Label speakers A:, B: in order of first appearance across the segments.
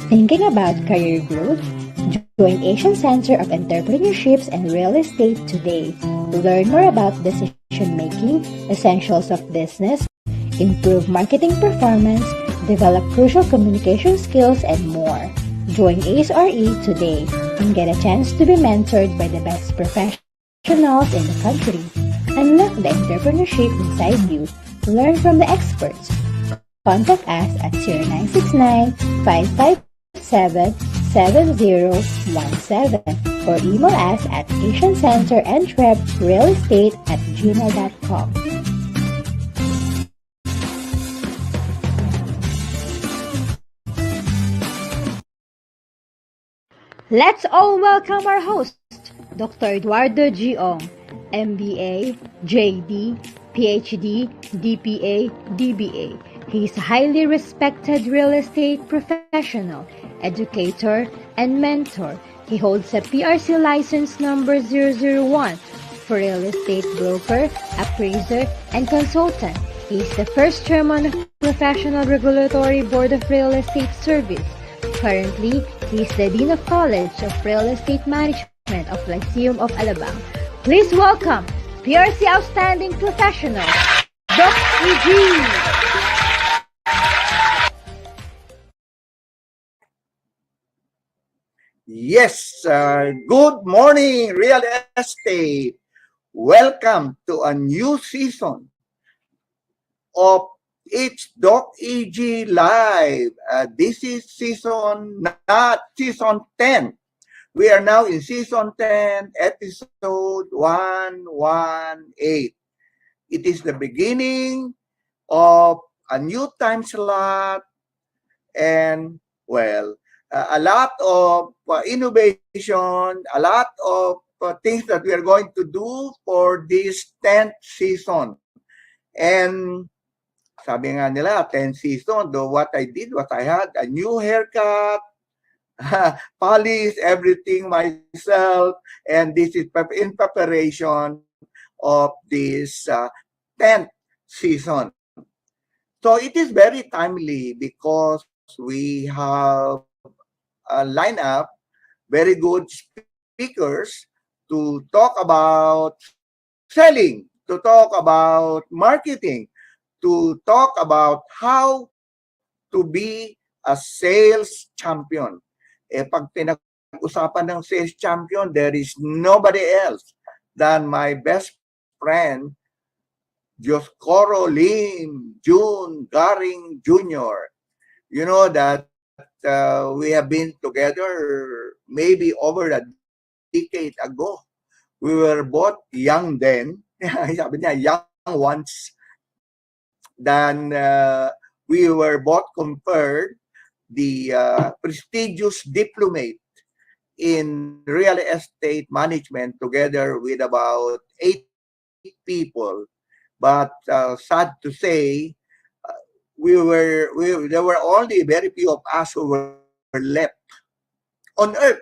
A: Thinking about career growth? Join Asian Center of Entrepreneurships and Real Estate today. Learn more about decision-making, essentials of business, improve marketing performance, develop crucial communication skills, and more. Join ASRE today and get a chance to be mentored by the best professionals in the country. Unlock the entrepreneurship inside you. Learn from the experts. Contact us at 0969-557-7017 or email us at asiancenterandrealestate@gmail.com. Let's all welcome our host, Dr. Eduardo G. Ong, MBA, JD, PhD, DPA, DBA. He is a highly respected real estate professional, educator, and mentor. He holds a PRC license number 001 for real estate broker, appraiser, and consultant. He is the first chairman of Professional Regulatory Board of Real Estate Service. Currently, he is the Dean of College of Real Estate Management of Lyceum of Alabang. Please welcome PRC Outstanding Professional, Doc E.G.
B: Yes, good morning, real estate. Welcome to a new season of It's Doc EG Live. This is not season 10. We are now in season 10, episode 118. It is the beginning of a new time slot and, well, a lot of innovation, a lot of things that we are going to do for this 10th season. And sabi nga nila, 10th season, though what I did was I had a new haircut, polish everything myself, and this is in preparation of this 10th season. So it is very timely because we have line up very good speakers to talk about selling, to talk about marketing, to talk about how to be a sales champion. Pag pinag-usapan ng sales champion, there is nobody else than my best friend, Dioscoro Lim, Garing Jr. You know that we have been together maybe over a decade ago. We were both young then. Sabi niya, young ones. Then we were both conferred the prestigious diplomate in real estate management together with about 8 people. But sad to say, there were only very few of us who were left on earth.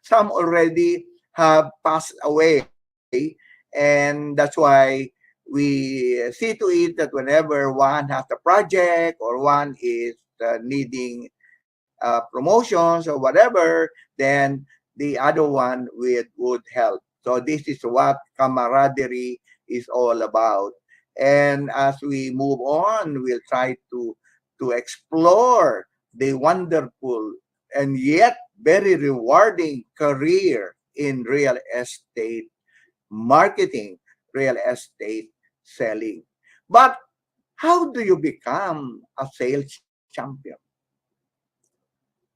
B: Some already have passed away, and that's why we see to it that whenever one has a project or one is needing promotions or whatever, then the other one would help. So this is what camaraderie is all about. And as we move on, we'll try to explore the wonderful and yet very rewarding career in real estate marketing, real estate selling. But how do you become a sales champion?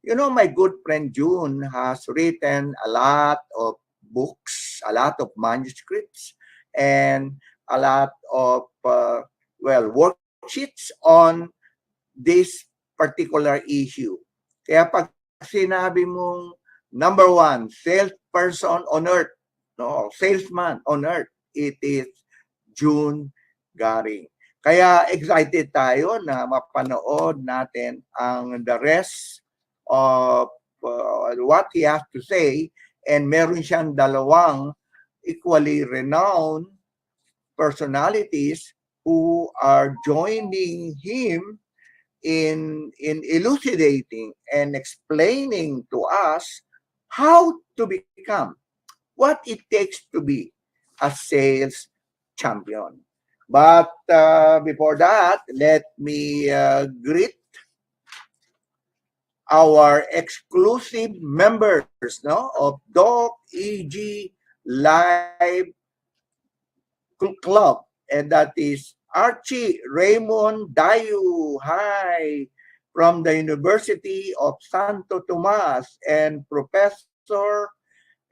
B: You know, my good friend June has written a lot of books, a lot of manuscripts, and a lot of, worksheets on this particular issue. Kaya pag sinabi mong number one, salesperson on earth, no, salesman on earth, it is June Garing. Kaya excited tayo na mapanood natin ang the rest of what he has to say, and meron siyang dalawang equally renowned personalities who are joining him in elucidating and explaining to us how to become, what it takes to be a sales champion. But before that, let me greet our exclusive members, no, of Doc EG Live Club, and that is Archie Raymond Dayu. Hi, from the University of Santo Tomas, and Professor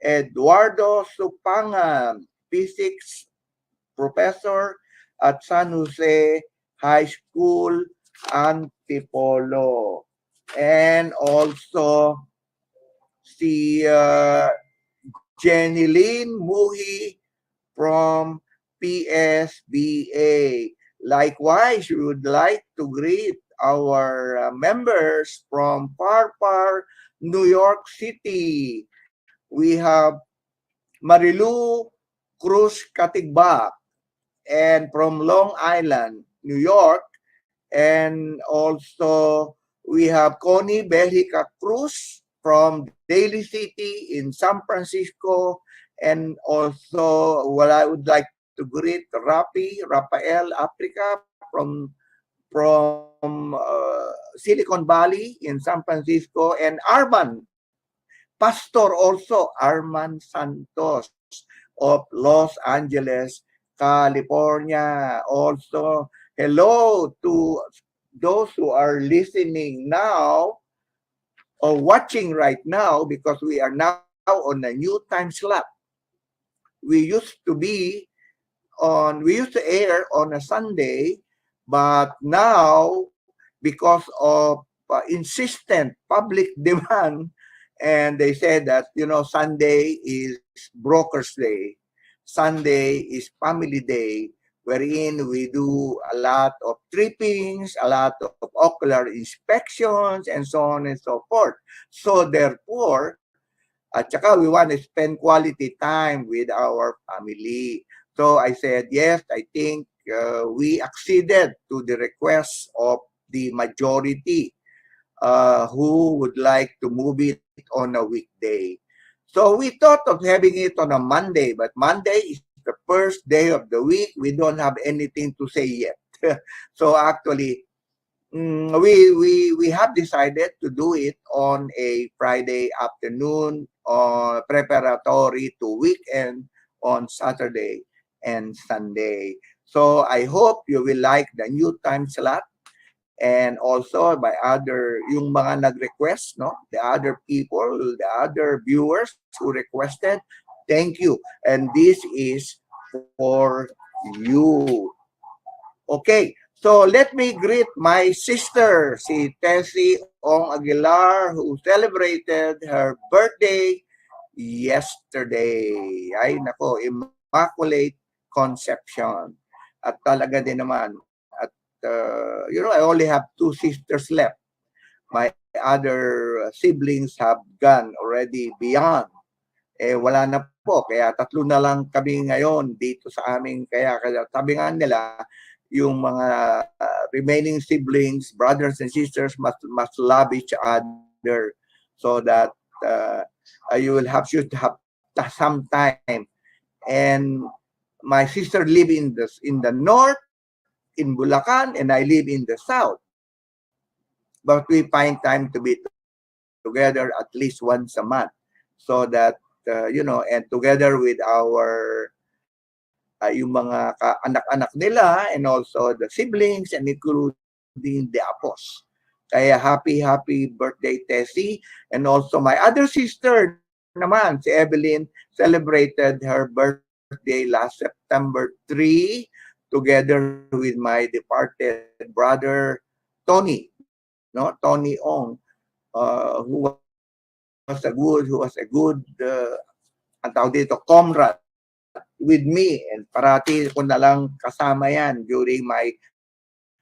B: Eduardo Supangan, Physics Professor at San Jose High School, Antipolo. And also si Jenny Lynn Muhi from PSBA. Likewise, we would like to greet our members from Parpar, New York City. We have Marilu Cruz Katigbak, and from Long Island, New York. And also, we have Connie Belgica Cruz from Daly City in San Francisco. And also, well, I would like to greet Rafael Africa from Silicon Valley in San Francisco, and Arman Pastor also, Arman Santos of Los Angeles, California. Also, hello to those who are listening now or watching right now, because we are now on a new time slot. We used to air on a Sunday, but now, because of insistent public demand, and they said that, Sunday is Broker's Day, Sunday is Family Day, wherein we do a lot of trippings, a lot of ocular inspections, and so on and so forth. So therefore, at saka we want to spend quality time with our family. So I said, yes, I think we acceded to the request of the majority who would like to move it on a weekday. So we thought of having it on a Monday, but Monday is the first day of the week. We don't have anything to say yet. So actually, we have decided to do it on a Friday afternoon, preparatory to weekend on Saturday and Sunday. So I hope you will like the new time slot, and also by yung mga nag-request, no, the other people, the other viewers who requested, thank you, and this is for you. Okay, so let me greet my sister, si Tessie Ong Aguilar, who celebrated her birthday yesterday. Ay nako, Immaculate Conception. At talaga din naman, at I only have 2 sisters left. My other siblings have gone already beyond. Wala na po, kaya 3 na lang kami ngayon dito sa amin. Kaya sabi nga nila, yung mga remaining siblings, brothers and sisters, must love each other, so that you should have some time. And my sister live in the north, in Bulacan, and I live in the south. But we find time to be together at least once a month, so that and together with our yung mga anak-anak nila, and also the siblings, and including the apos. Kaya happy birthday, Tessie. And also my other sister naman, si Evelyn, celebrated her birthday last September 3, together with my departed brother Tony, no, Tony Ong, who was a good ang tawag dito, comrade with me, and parati ko na lang kasama yan during my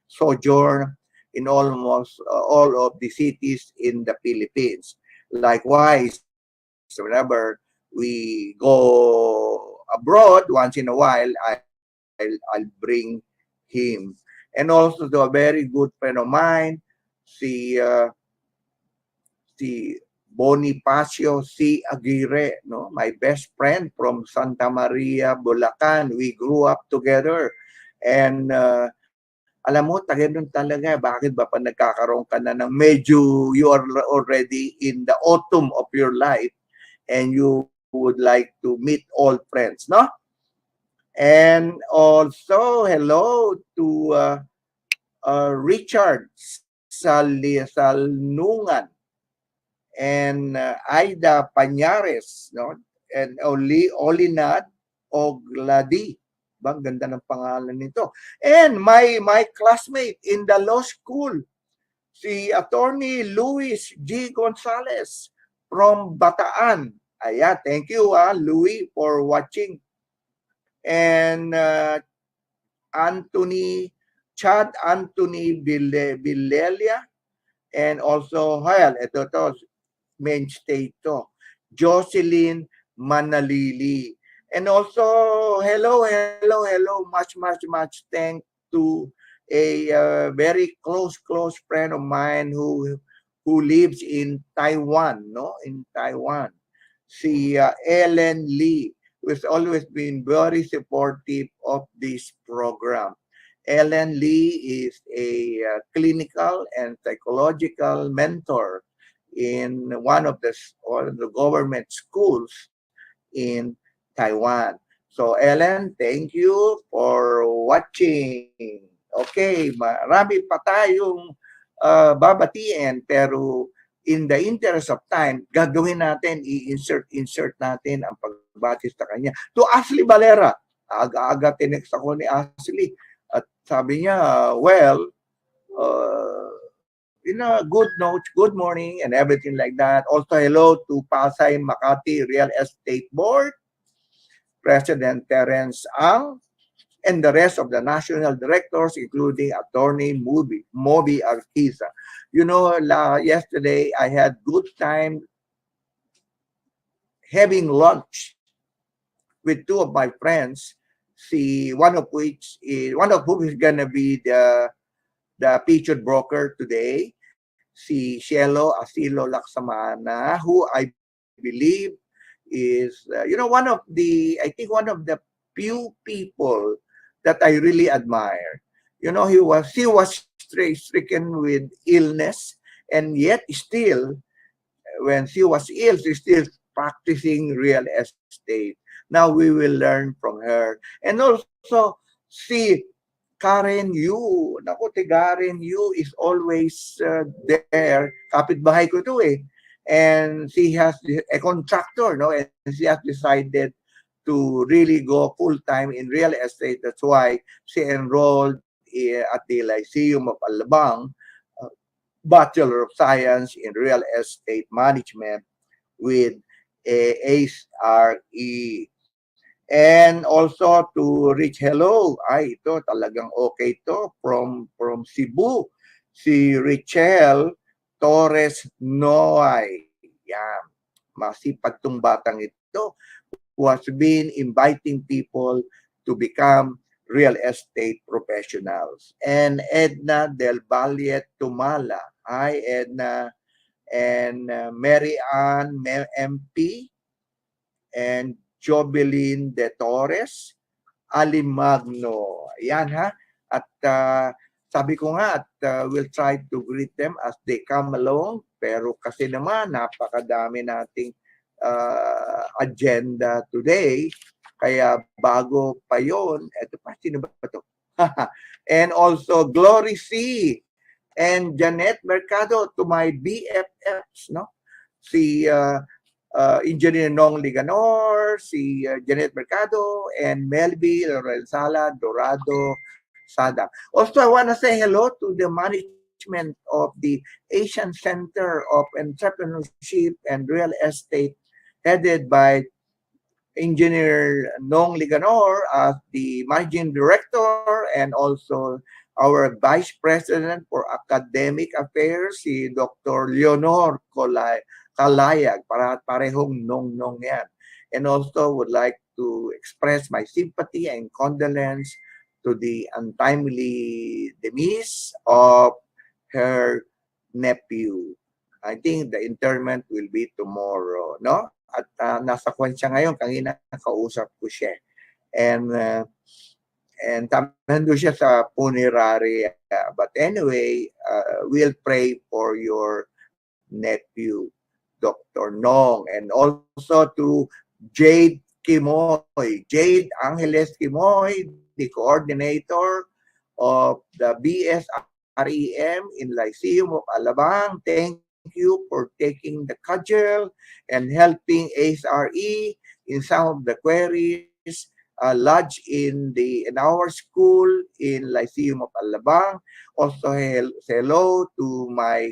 B: sojourn in almost all of the cities in the Philippines. Likewise, whenever we go abroad, once in a while, I'll bring him. And also to a very good friend of mine, si si Bonifacio C. Aguirre, no? My best friend from Santa Maria, Bulacan. We grew up together. And alam mo, taga doon talaga. Bakit ba pa nagkakaroon ka na ng medyo you are already in the autumn of your life and you would like to meet all friends, no? And also, hello to Richard Salnungan and Aida Pañares, no? And Olinad Ogladi. Bang ganda ng pangalan nito. And my classmate in the law school, si Attorney Luis G. Gonzalez from Bataan. Ayan, thank you Louis for watching. And Chad Anthony Bilelia, and also, ito to, main state to, Jocelyn Manalili. And also, hello, much thanks to a very close friend of mine who lives in Taiwan, no? In Taiwan. Si Ellen Lee, who has always been very supportive of this program. Ellen Lee is a clinical and psychological mentor in one of the government schools in Taiwan. So Ellen, thank you for watching. Okay, marami pa tayong babatiin, pero in the interest of time, gagawin natin, insert natin ang pagbati sa kanya. To Ashley Valera, aga-aga tinext ako ni Ashley at sabi niya, well, good notes, good morning, and everything like that. Also, hello to Pasay Makati Real Estate Board, President Terence Ang, and the rest of the national directors, including Attorney Moby Arquiza. You know, yesterday I had good time having lunch with two of my friends. One of whom is gonna be the featured broker today, si Cielo Asilo Laksamana, who I believe is one of the few people that I really admire. You know, he was stricken with illness, and yet still, when she was ill, she's still practicing real estate. Now we will learn from her. And also, si Karen Yu. Naku, Karen Yu is always there. Kapitbahay ko to eh. And she has a contractor, no? And she has decided to really go full-time in real estate. That's why she enrolled at the Lyceum of Alabang, Bachelor of Science in Real Estate Management with ACE RE. And also to reach hello, ito talagang okay to from Cebu, si Richelle Torres Noy. Yan, masipag tong batang ito who has been inviting people to become real estate professionals. And Edna Del Valle Tumala. Hi, Edna. And Mary Ann MP and Jobelin de Torres, Alimagno. Ayan ha. At sabi ko nga, at we'll try to greet them as they come along. Pero kasi naman, napakadami nating agenda today. Kaya bago pa yon, eto pa, sino ba ito? And also, Glory C. And Janet Mercado, to my BFFs, no? Si Engineer Nong Liganor, si Janet Mercado, and Melby Lorenzala Dorado Sada. Also, I want to say hello to the management of the Asian Center of Entrepreneurship and Real Estate, headed by Engineer Nong Liganor as the Managing Director, and also our Vice President for Academic Affairs, si Dr. Leonor Kalayag, parehong nong yan. And also would like to express my sympathy and condolence to the untimely demise of her nephew. I think the interment will be tomorrow, no? At nasa kwan siya ngayon, kanina kausap ko siya. And nandun siya sa funerary. But anyway, we'll pray for your nephew, Dr. Nong, and also to Jade Kimoy, Jade Angeles Kimoy, the coordinator of the BSREM in Lyceum of Alabang. Thank you for taking the cudgel and helping ASRE in some of the queries lodged in our school in Lyceum of Alabang. Also, hello to my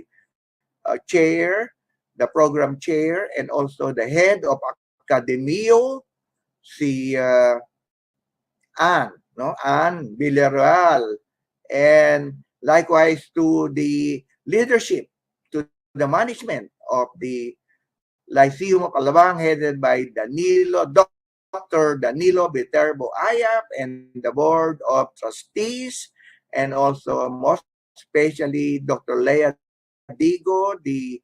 B: chair, the program chair, and also the head of Academio, si Ann, no? Ann Villarreal. And likewise to the leadership, to the management of the Lyceum of Alabang, headed by Dr. Danilo Viterbo Ayap, and the Board of Trustees, and also most especially Dr. Lea Digo, the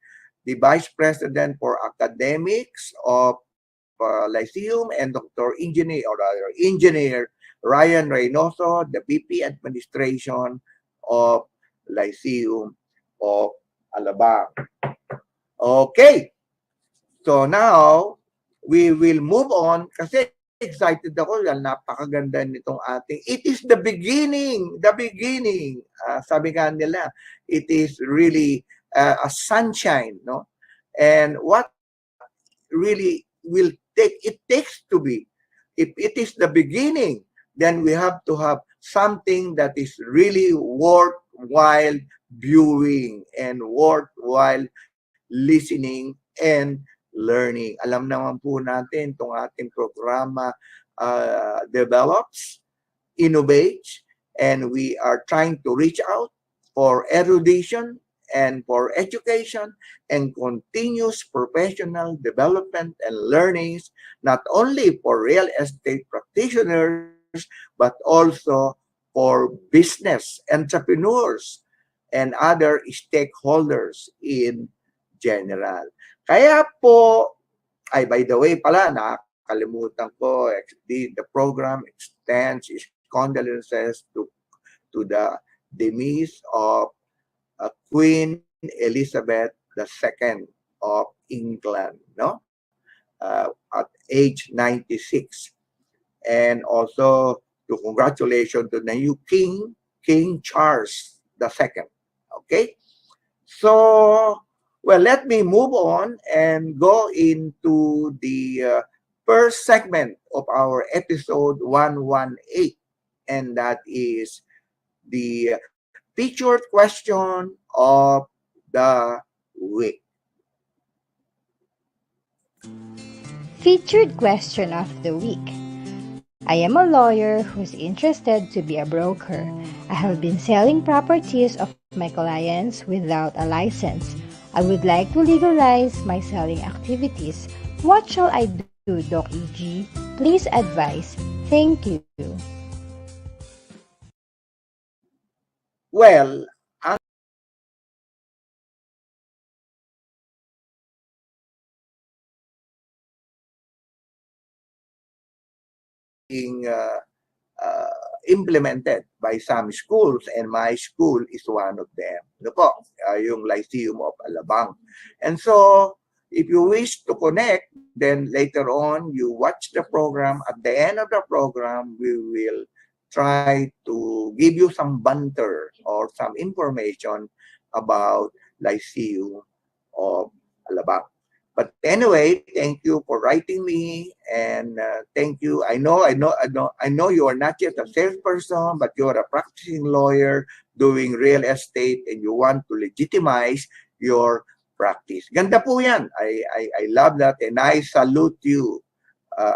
B: Vice President for Academics of Lyceum, and Dr. Engineer Ryan Reynoso, the VP Administration of Lyceum of Alabang. Okay, so now we will move on kasi excited ako dahil napakaganda nitong ating. It is the beginning. Sabi nga nila, it is really a sunshine, no? And what really takes to be, if it is the beginning, then we have to have something that is really worthwhile viewing and worthwhile listening and learning. Alam naman po natin itong ating programa develops, innovates, and we are trying to reach out for erudition and for education and continuous professional development and learnings, not only for real estate practitioners, but also for business entrepreneurs and other stakeholders in general. Kaya po, by the way pala, nakakalimutan ko, the program extends its condolences to the demise of Queen Elizabeth II of England, no? At age 96. And also to congratulations to the new King Charles II. Okay? So, well, let me move on and go into the first segment of our episode 118, and that is the featured question of the week.
A: Featured question of the week. I am a lawyer who's interested to be a broker. I have been selling properties of my clients without a license. I would like to legalize my selling activities. What shall I do, Doc EG? Please advise. Thank you.
B: Well, being implemented by some schools, and my school is one of them. Ano po? Yung Lyceum of Alabang. And so, if you wish to connect, then later on, you watch the program. At the end of the program, we will try to give you some banter or some information about Lyceum of Alabang. But anyway, thank you for writing me, and thank you. I know you are not yet a salesperson, but you are a practicing lawyer doing real estate, and you want to legitimize your practice. Ganda po yan. I love that, and I salute you,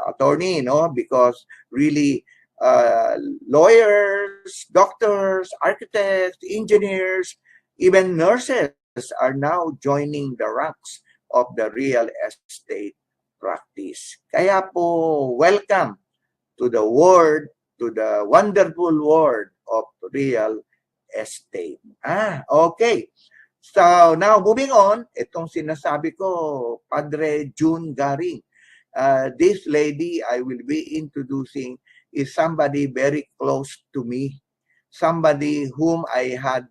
B: attorney, no, because really lawyers, doctors, architects, engineers, even nurses are now joining the ranks of the real estate practice. Kaya po, welcome to the wonderful world of real estate. Okay. So now moving on, itong sinasabi ko, Padre June Garing. This lady I will be introducing is somebody very close to me, somebody whom I had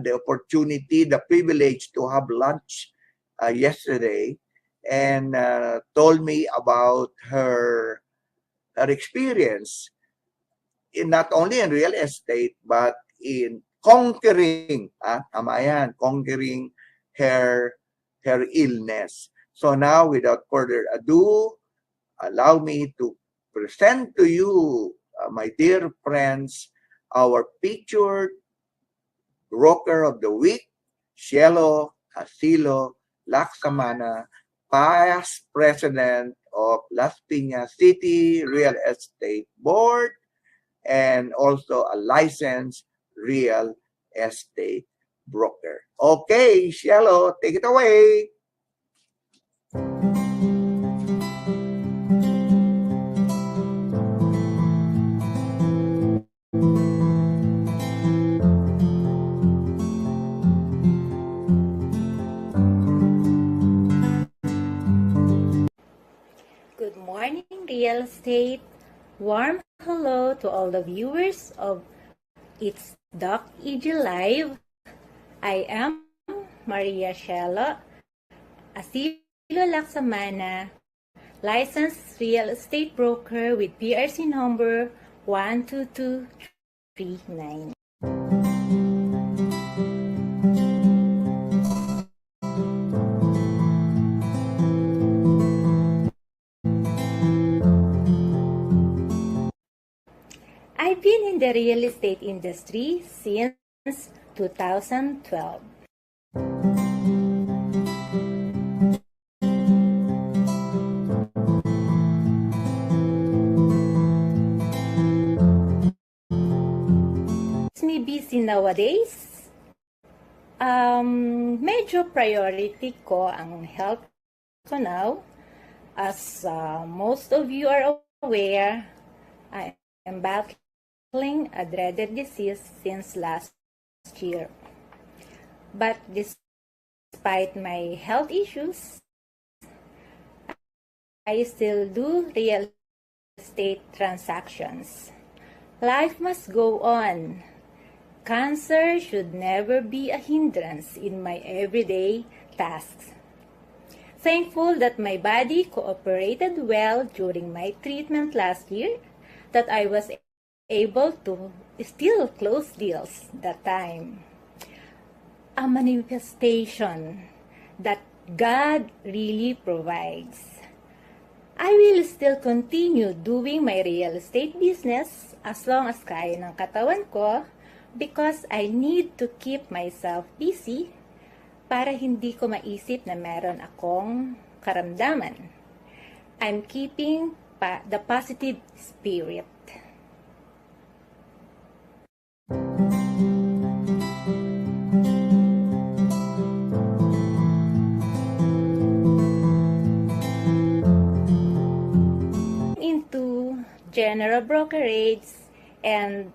B: the opportunity, the privilege to have lunch yesterday, and told me about her experience not only in real estate but in conquering, tama yan, conquering her illness. So now, without further ado, allow me to present to you, my dear friends, our featured broker of the week, Cielo Casilo Laksamana, past president of Las Piñas City Real Estate Board, and also a licensed real estate broker. Okay, Cielo, take it away.
C: Good morning, real estate. Warm hello to all the viewers of It's Doc EG Live. I am Maria Shelo Asilo Laksamana, licensed real estate broker with PRC number 12239. I've been in the real estate industry since 2012. It's me busy nowadays. Medyo priority ko ang health ko now. As most of you are aware, I am battling a dreaded disease since last year. But despite my health issues, I still do real estate transactions. Life must go on. Cancer should never be a hindrance in my everyday tasks. Thankful that my body cooperated well during my treatment last year, that I was able to still close deals that time. A manifestation that God really provides. I will still continue doing my real estate business as long as kaya ng katawan ko because I need to keep myself busy para hindi ko maisip na meron akong karamdaman. I'm keeping the positive spirit. Into general brokerage and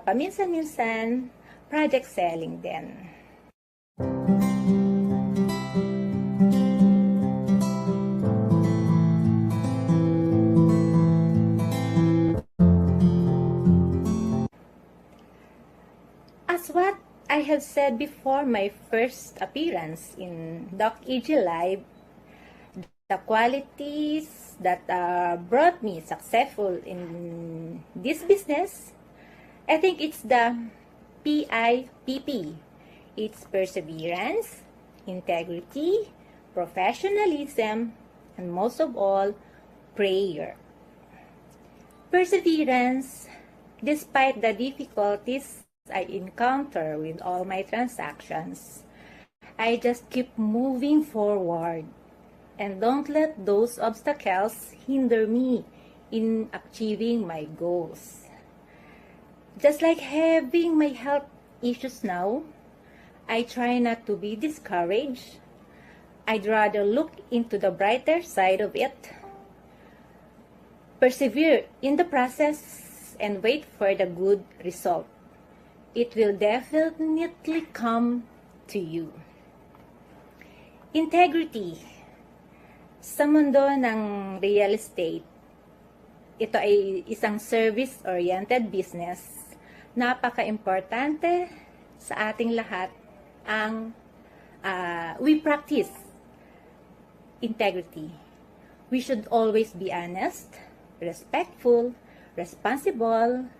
C: paminsan-minsan project selling din. As what I have said before my first appearance in Doc EG Live, the qualities that brought me successful in this business, I think it's the PIPP. It's perseverance, integrity, professionalism, and most of all, prayer. Perseverance, despite the difficulties I encounter with all my transactions, I just keep moving forward and don't let those obstacles hinder me in achieving my goals. Just like having my health issues now, I try not to be discouraged. I'd rather look into the brighter side of it, persevere in the process, and wait for the good result. It will definitely come to you. Integrity. Sa mundo ng real estate, ito ay isang service-oriented business. Napaka-importante sa ating lahat ang we practice integrity. We should always be honest, respectful, responsible,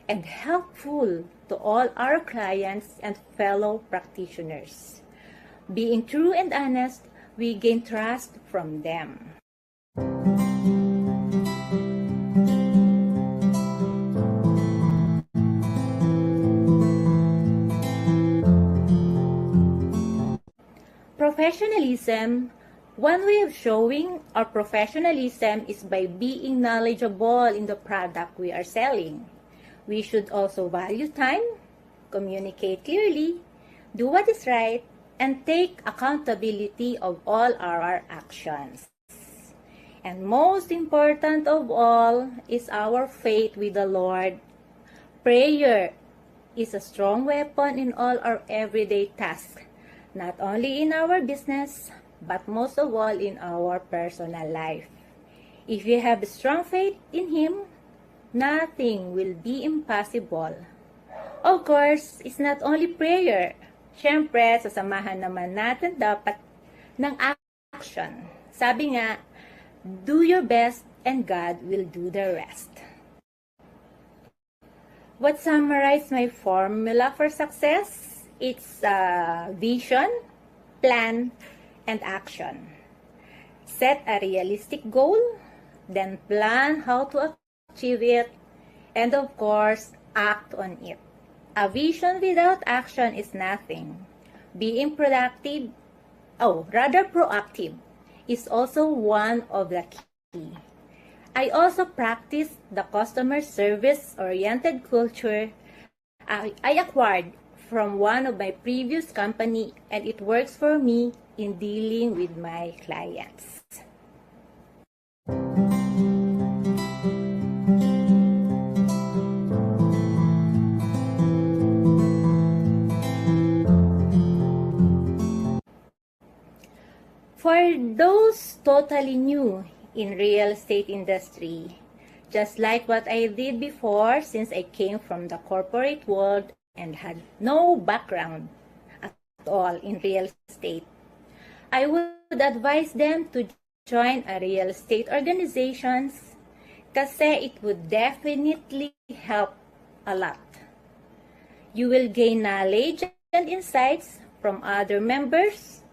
C: and helpful to all our clients and fellow practitioners. Being true and honest, we gain trust from them. Professionalism. One way of showing our professionalism is by being knowledgeable in the product we are selling. We should also value time, communicate clearly, do what is right, and take accountability of all our actions. And most important of all is our faith with the Lord. Prayer is a strong weapon in all our everyday tasks, not only in our business, but most of all in our personal life. If you have strong faith in Him, nothing will be impossible. Of course, it's not only prayer. Siyempre, sasamahan naman natin dapat ng action. Sabi nga, do your best and God will do the rest. What summarizes my formula for success? It's vision, plan, and action. Set a realistic goal, then plan how to achieve it, and of course, act on it. A vision without action is nothing. Being proactive, is also one of the key. I also practice the customer service-oriented culture I acquired from one of my previous company, and it works for me in dealing with my clients. For those totally new in real estate industry, just like what I did before, since I came from the corporate world and had no background at all in real estate, I would advise them to join a real estate organizations kasi it would definitely help a lot. You will gain knowledge and insights from other members,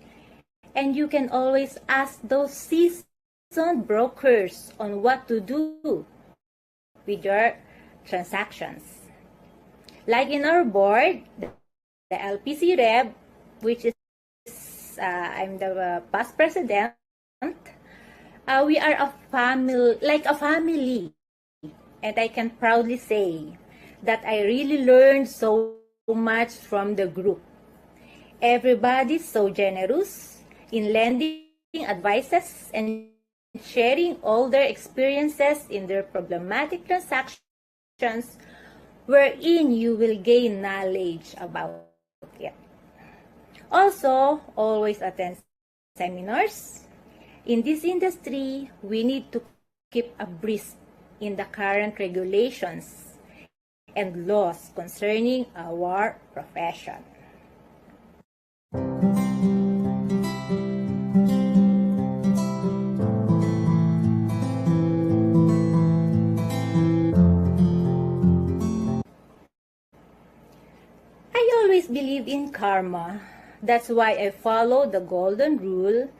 C: and you can always ask those seasoned brokers on what to do with your transactions. Like in our board, the LPC Reb, which is I'm the past president, we are a family, like a family. And I can proudly say that I really learned so much from the group. Everybody's so generous in lending advices and sharing all their experiences in their problematic transactions, wherein you will gain knowledge about it. Also, always attend seminars. In this industry, we need to keep abreast in the current regulations and laws concerning our profession. I always believe in karma. That's why I follow the golden rule,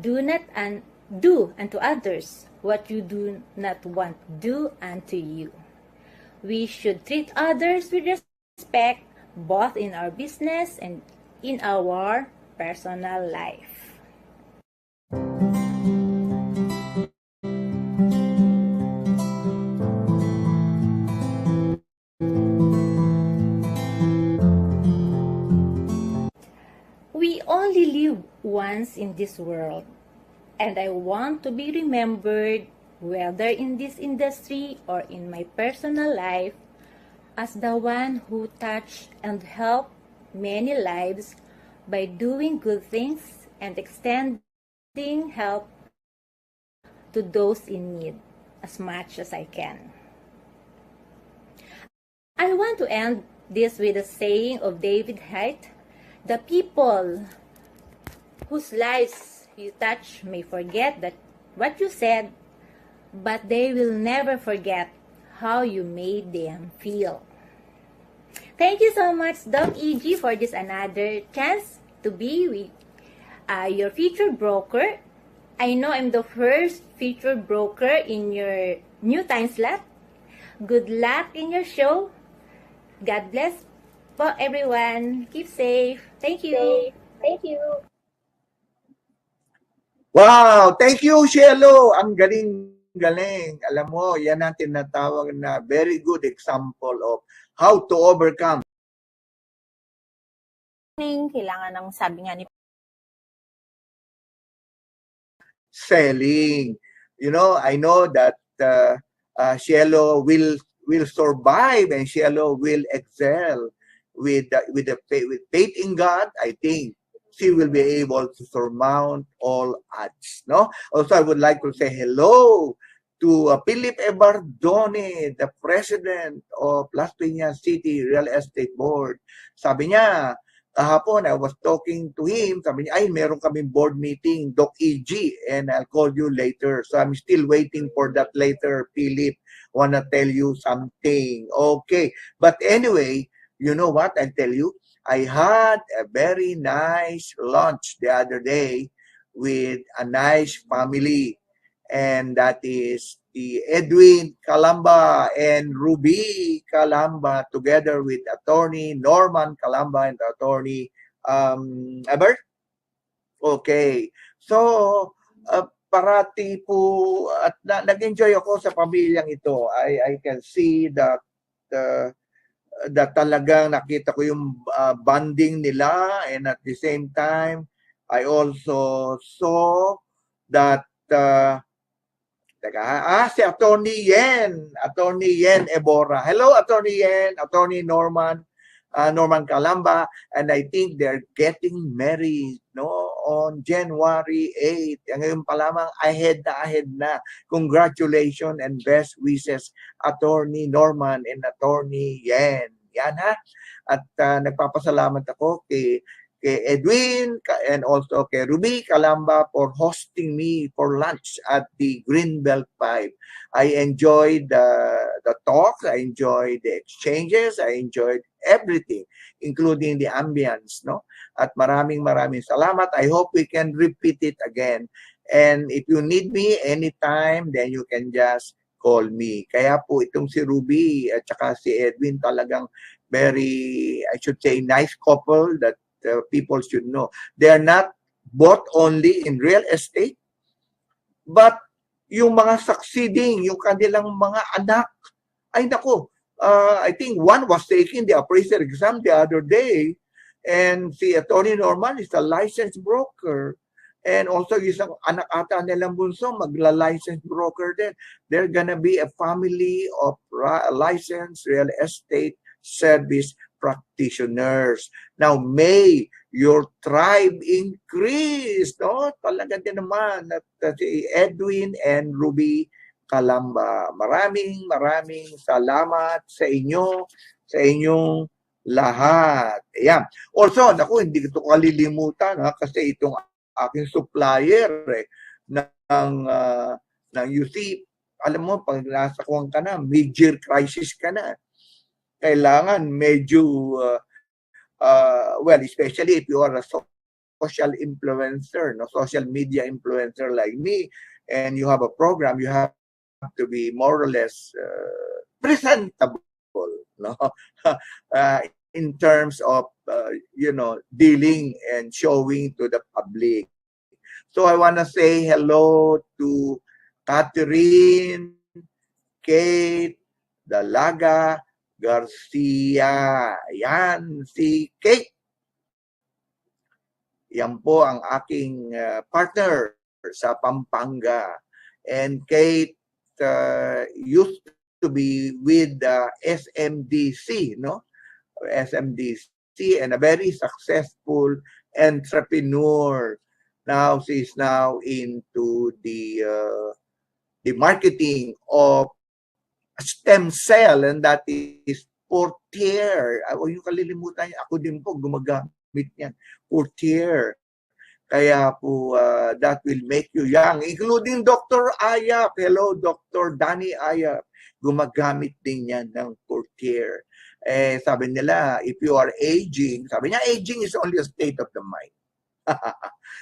C: do unto others what you do not want do unto you. We should treat others with respect, both in our business and in our personal life. We only live once in this world, and I want to be remembered, whether in this industry or in my personal life, as the one who touched and helped many lives by doing good things and extending help to those in need as much as I can. I want to end this with a saying of David Haidt: "The people whose lives you touch may forget that what you said, but they will never forget how you made them feel." Thank you so much, Doc EG, for this another chance to be with your featured broker. I know I'm the first featured broker in your new time slot. Good luck in your show. God bless po everyone. Keep safe. Thank you.
D: Thank you.
B: Wow! Thank you, Shelo! Ang galing-galing. Alam mo, yan ang tinatawag na very good example of how to overcome.
D: Kailangan ng sabi nga ni
B: Selling. You know, I know that Shelo will survive and Shelo will excel with faith in God. I think she will be able to surmount all odds. No. Also, I would like to say hello to Philip Ebardone, the president of Las Piñas City Real Estate Board. Sabi niya, kahapon, I was talking to him, sabi niya, ay, meron kaming board meeting, Doc EG, and I'll call you later. So I'm still waiting for that later, Philip. Wanna tell you something. Okay. But anyway, you know what? I'll tell you, I had a very nice lunch the other day with a nice family. And that is the Edwin Calamba and Ruby Calamba together with attorney Norman Calamba and attorney Albert. Okay. So, parati po at nag-enjoy ako sa pamilyang ito. I can see that talagang nakita ko yung bonding nila, and at the same time I also saw that si Attorney Yen Ebora. Hello, Attorney Yen, Attorney Norman Calamba, and I think they're getting married, no, on January 8. Ngayon pa lamang, ahead na. Congratulations and best wishes, Attorney Norman and Attorney Yen. Yan ha. At nagpapasalamat ako kay Edwin and also kay Ruby Calamba for hosting me for lunch at the Greenbelt 5. I enjoyed the talks, I enjoyed the exchanges, I enjoyed everything, including the ambience, no? At maraming salamat. I hope we can repeat it again. And if you need me anytime, then you can just call me. Kaya po itong si Ruby at saka si Edwin talagang very, I should say, nice couple that people should know. They are not both only in real estate, but yung mga succeeding, yung kanilang mga anak, ay nako, I think one was taking the appraiser exam the other day, and si Attorney Norman is a licensed broker. And also isang anak ata nilang bunso, magla-licensed broker din. They're gonna be a family of licensed real estate service practitioners. Now, may your tribe increase, no? Talaga din naman at si Edwin and Ruby Calamba. Maraming salamat sa inyo, sa inyong lahat. Ayan. Also, naku, hindi ko kalilimutan kasi itong aking supplier ng UC, alam mo, pag nasa kuwang ka na, major crisis ka na. Kailangan medyo, well, especially if you are a social influencer, no, social media influencer like me, and you have a program, you have to be more or less presentable, no, in terms of, dealing and showing to the public. So I want to say hello to Catherine, Kate, Dalaga, Garcia. Yan, si Kate. Yan po ang aking partner sa Pampanga. And Kate used to be with SMDC, no? SMDC, and a very successful entrepreneur. Now she's now into the marketing of stem cell, and that is Portier. Huwag yung kalilimutan niya. Ako din po gumagamit niyan. Portier. Kaya po, that will make you young. Including Dr. Ayap. Hello, Dr. Danny Ayap. Gumagamit din yan ng Portier. Sabi nila, if you are aging, sabi niya, aging is only a state of the mind.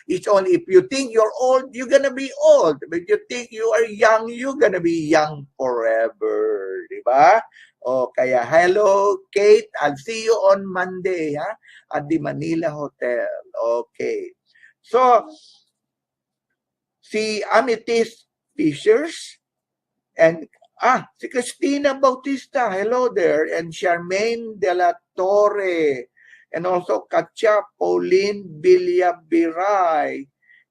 B: It's only if you think you're old, you're gonna be old. If you think you are young, you're gonna be young forever. Diba? O kaya, hello, Kate. I'll see you on Monday, ha? At the Manila Hotel. Okay. So, si Amethyst Fishers and si Christina Bautista. Hello there. And Charmaine de la Torre. And also Katya Pauline Villabiray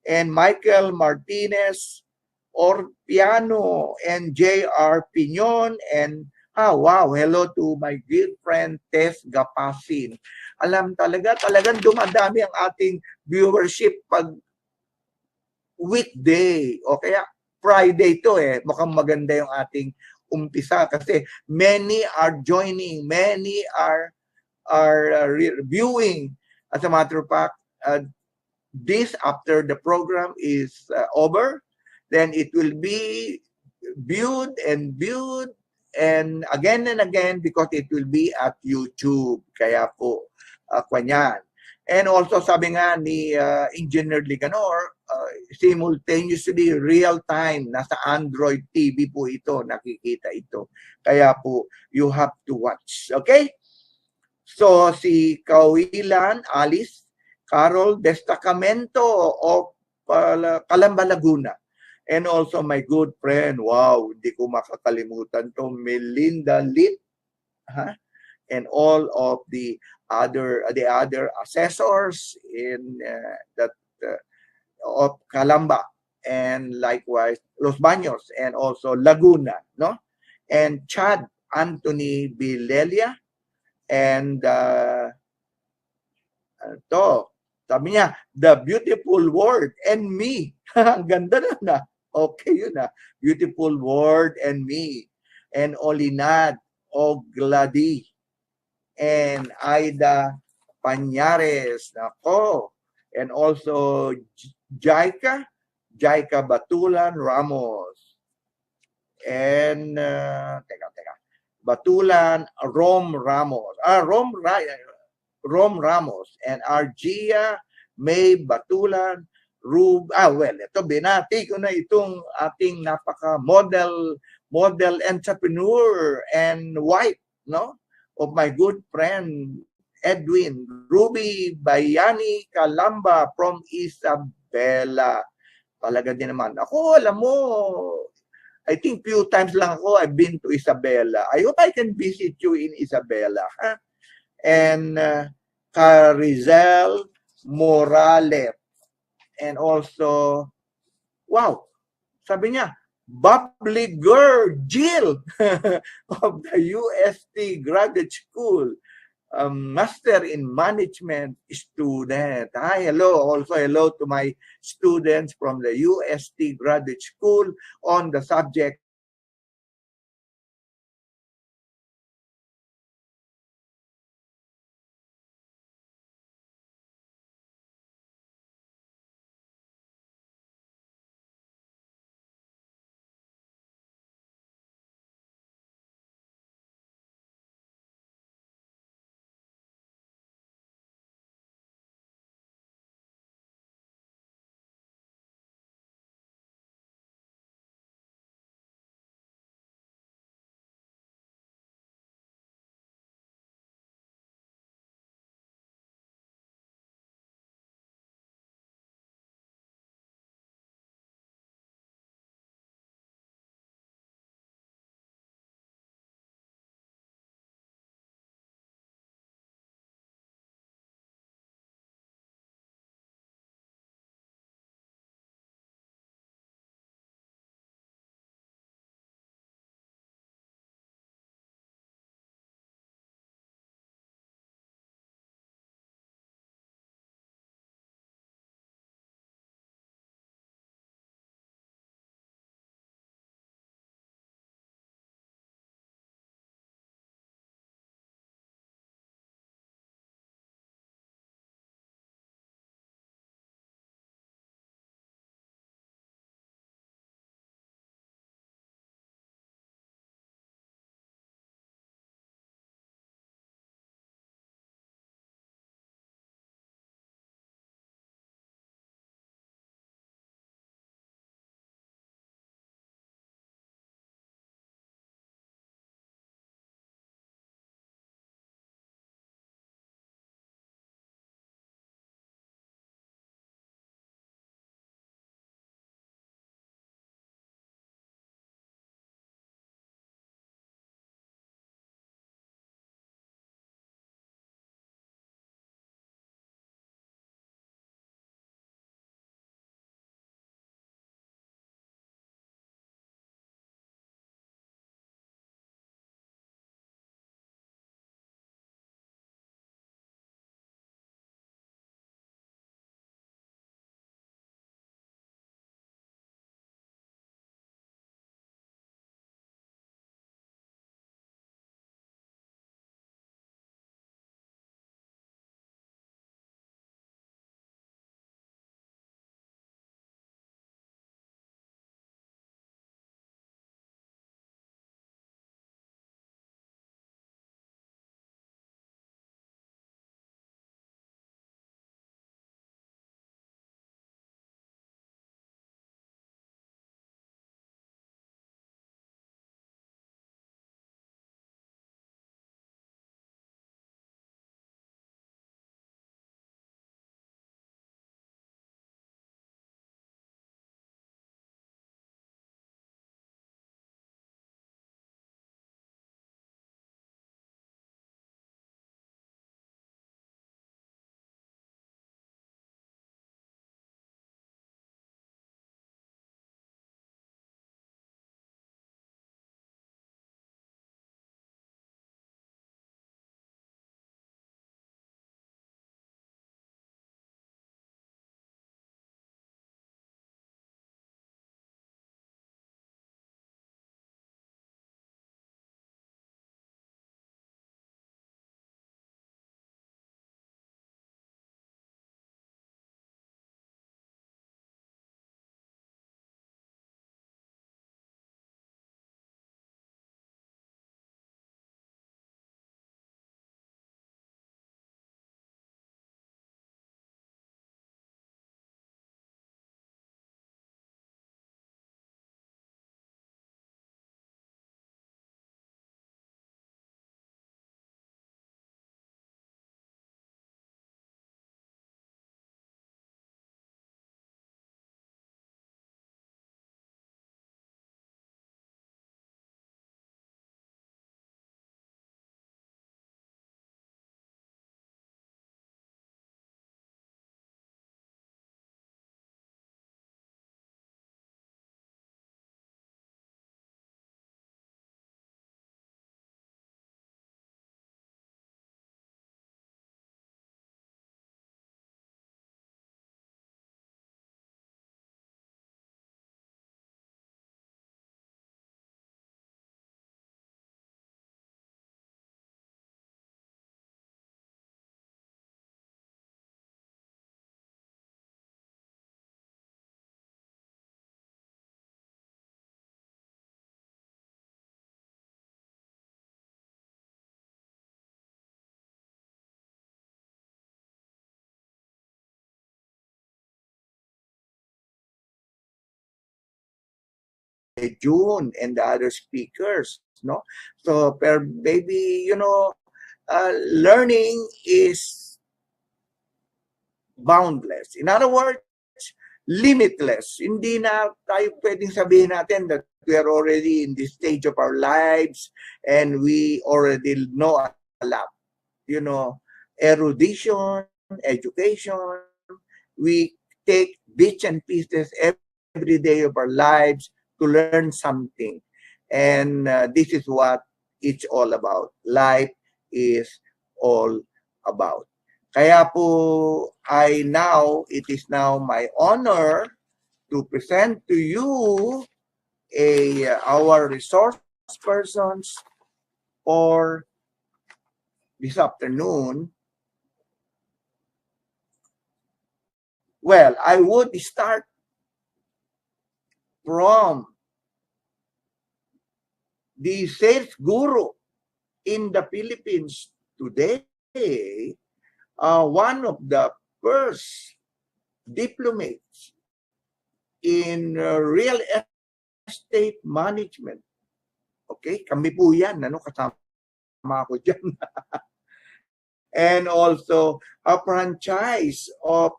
B: and Michael Martinez Orpiano and J.R. Piñon and wow, hello to my good friend Tess Gapasin. Talagang dumadami ang ating viewership pag weekday o kaya Friday to mukhang maganda yung ating umpisa kasi many are joining, many are reviewing. As a matter of fact, this after the program is over, then it will be viewed and again because it will be at YouTube. Kaya po, kanyan. And also sabi nga ni Engineer Liganor, simultaneously real time, nasa Android TV po ito, nakikita ito. Kaya po, you have to watch. Okay? So, si Kawilan, Alice, Carol Destacamento of Calamba, Laguna. And also my good friend, wow, hindi ko makakalimutan to, Melinda Lit, and all of the other assessors in that of Calamba, and likewise Los Baños, and also Laguna, no? And Chad Anthony Bilelia, and sabi niya, The Beautiful World and Me. Ang ganda na. Okay, yun na. Beautiful World and Me. And Olinad Ogladi. And Aida Pañares. Nako. And also Jaika Batulan Ramos. And, Batulan Rom Ramos. Rom Ramos. And Argia May Batulan ito binati ko na itong ating napaka-model entrepreneur and wife, no? Of my good friend Edwin Ruby Bayani Calamba from Isabela. Talaga din naman. Ako, alam mo, I think few times lang ako I've been to Isabela. I hope I can visit you in Isabela. And Carizel Morales. And also, wow, sabi niya, bubbly girl, Jill of the UST Graduate School. Master in Management student. Hi, hello. Also, hello to my students from the UST Graduate School on the subject June and the other speakers, no? So, maybe, learning is boundless. In other words, limitless. Hindi na tayo pwedeng sabihin natin that we are already in this stage of our lives and we already know a lot. Erudition, education, we take bits and pieces every day of our lives to learn something. And this is what it's all about. Life is all about. Kaya po, it is now my honor to present to you our resource persons for this afternoon. Well, I would start from the sales guru in the Philippines today, one of the first diplomates in real estate management. Okay, kami po yan, kasama ako dyan. And also a franchise of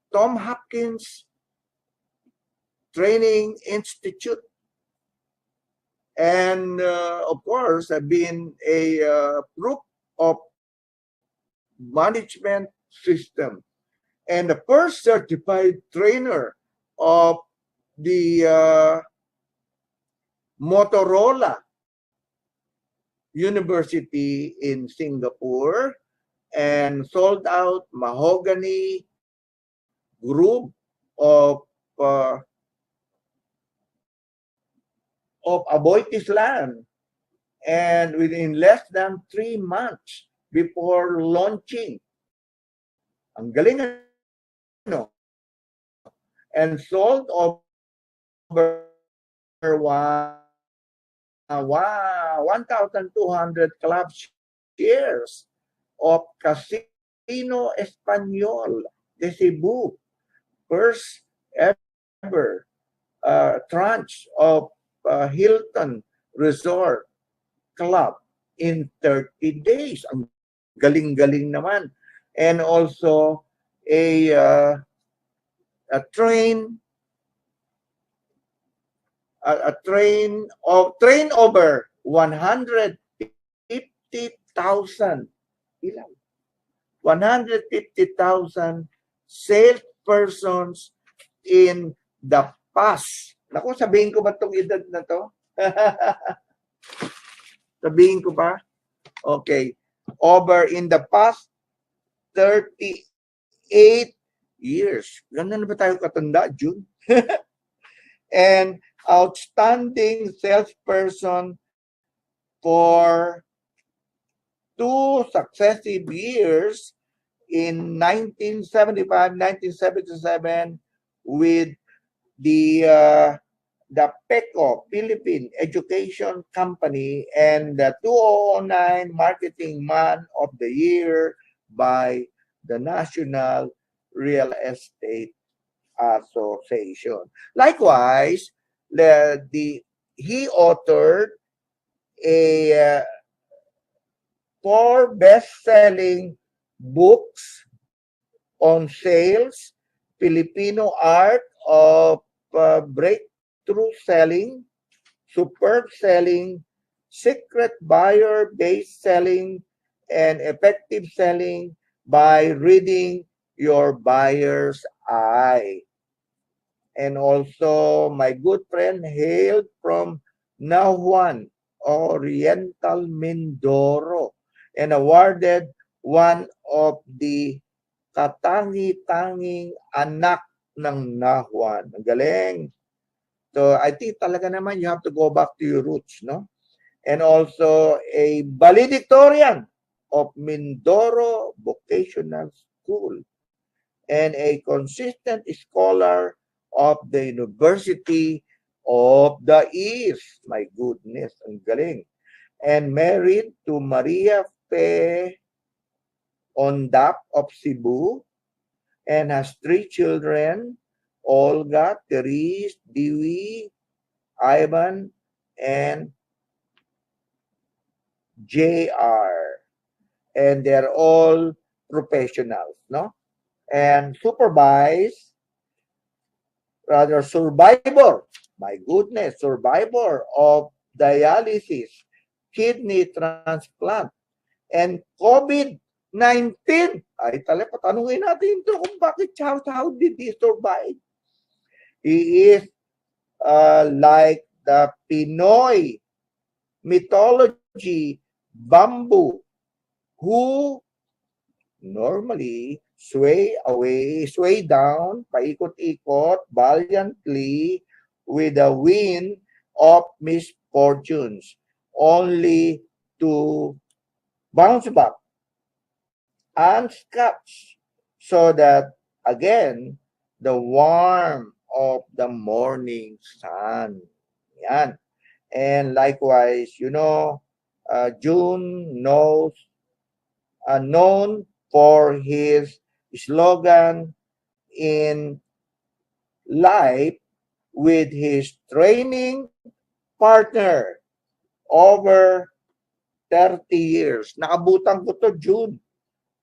B: Tom Hopkins Training Institute. And of course, I've been a proof of management system and the first certified trainer of the Motorola University in Singapore, and sold out mahogany group of Aboitiz land, and within less than 3 months before launching. Ang galing, ano? And sold over 1,200 club shares of Casino Espanyol de Cebu, first ever tranche of Hilton Resort Club in 30 days. Ang galing-galing naman. And also a train over 150,000 ilan? 150,000 salespersons in the past. Naku, sabihin ko ba itong edad na to? Sabihin ko ba? Okay. Over in the past 38 years. Ganda na ba tayo katanda, June? And outstanding salesperson for 2 successive years in 1975, 1977 with the PECO, Philippine Education Company, and the 2009 Marketing Man of the Year by the National Real Estate Association. Likewise, he authored a 4 best-selling books on sales, Filipino art of breakthrough selling, superb selling, secret buyer-based selling, and effective selling by reading your buyer's eye. And also, my good friend hailed from Nahuan, Oriental Mindoro, and awarded one of the katangi-tanging anak ng Nahuan. Ang galing. So, I think talaga naman you have to go back to your roots, no? And also, a valedictorian of Mindoro Vocational School and a consistent scholar of the University of the East. My goodness, ang galing. And married to Maria Fe Ondap of Cebu, and has 3 children Olga, Therese, Dewey, Ivan, and JR. And they're all professionals, no? And survivor, my goodness, survivor of dialysis, kidney transplant, and COVID-19. Ay, talaga, patanungin natin ito kung bakit, how did he survive? He is like the Pinoy mythology bamboo who normally sway down, paikot-ikot, valiantly with the wind of misfortunes, only to bounce back unscathed, so that again, the warmth of the morning sun. Yan. And likewise, June known for his slogan in life with his training partner over 30 years. Naabutan ko to, June.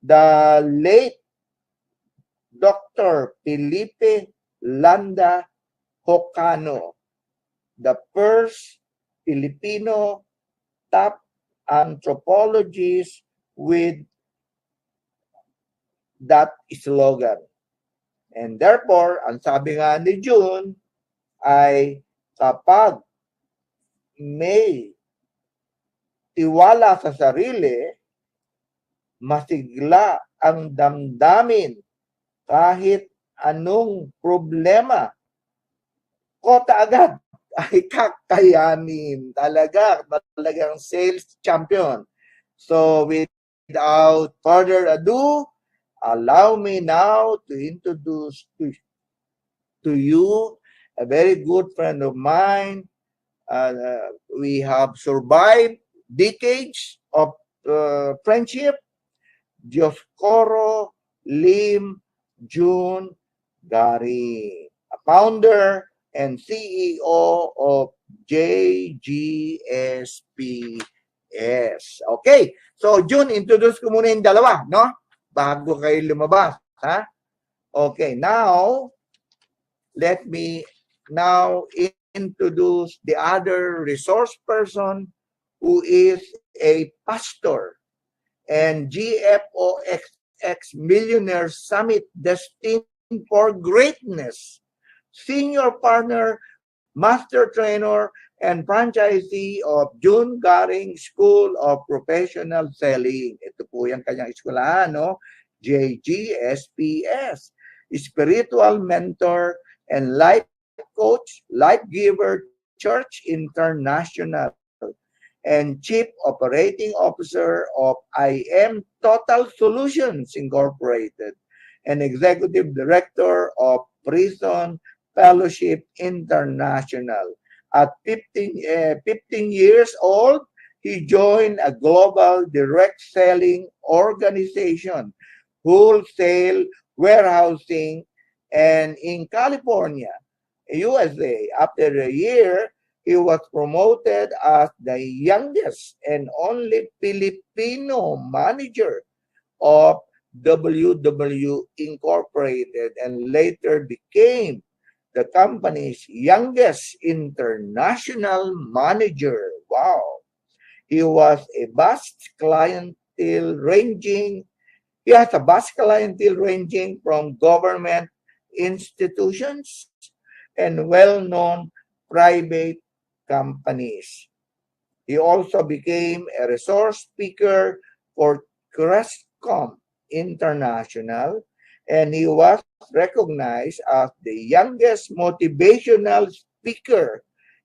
B: The late Dr. Felipe Landa Hocano, the first Filipino top anthropologist with that slogan. And therefore, ang sabi nga ni June ay kapag may tiwala sa sarili, masigla ang damdamin kahit anong problema, kota agad ay kakayanin. Talagang sales champion. So without further ado, allow me now to introduce to you a very good friend of mine. We have survived decades of friendship. Dioscoro Lim June Garing, a founder and CEO of JGSPS. Okay, so June, introduce ko muna yung dalawa, no? Bago kayo lumabas, ha? Okay, now, let me now introduce the other resource person who is a pastor and GFOXX Millionaire Summit Destined for Greatness, senior partner, master trainer, and franchisee of June Garing School of Professional Selling. Ito po yung kanyang eskwelahan, no? JGSPS. Spiritual mentor and life coach, LifeGiver Church International, and Chief Operating Officer of IM Total Solutions Incorporated, and Executive Director of Prison Fellowship International. At 15 years old, he joined a global direct selling organization, wholesale warehousing, and in California, USA. After a year, he was promoted as the youngest and only Filipino manager of WW Incorporated, and later became the company's youngest international manager. Wow. He has a vast clientele ranging from government institutions and well-known private companies. He also became a resource speaker for Crestcom International, and he was recognized as the youngest motivational speaker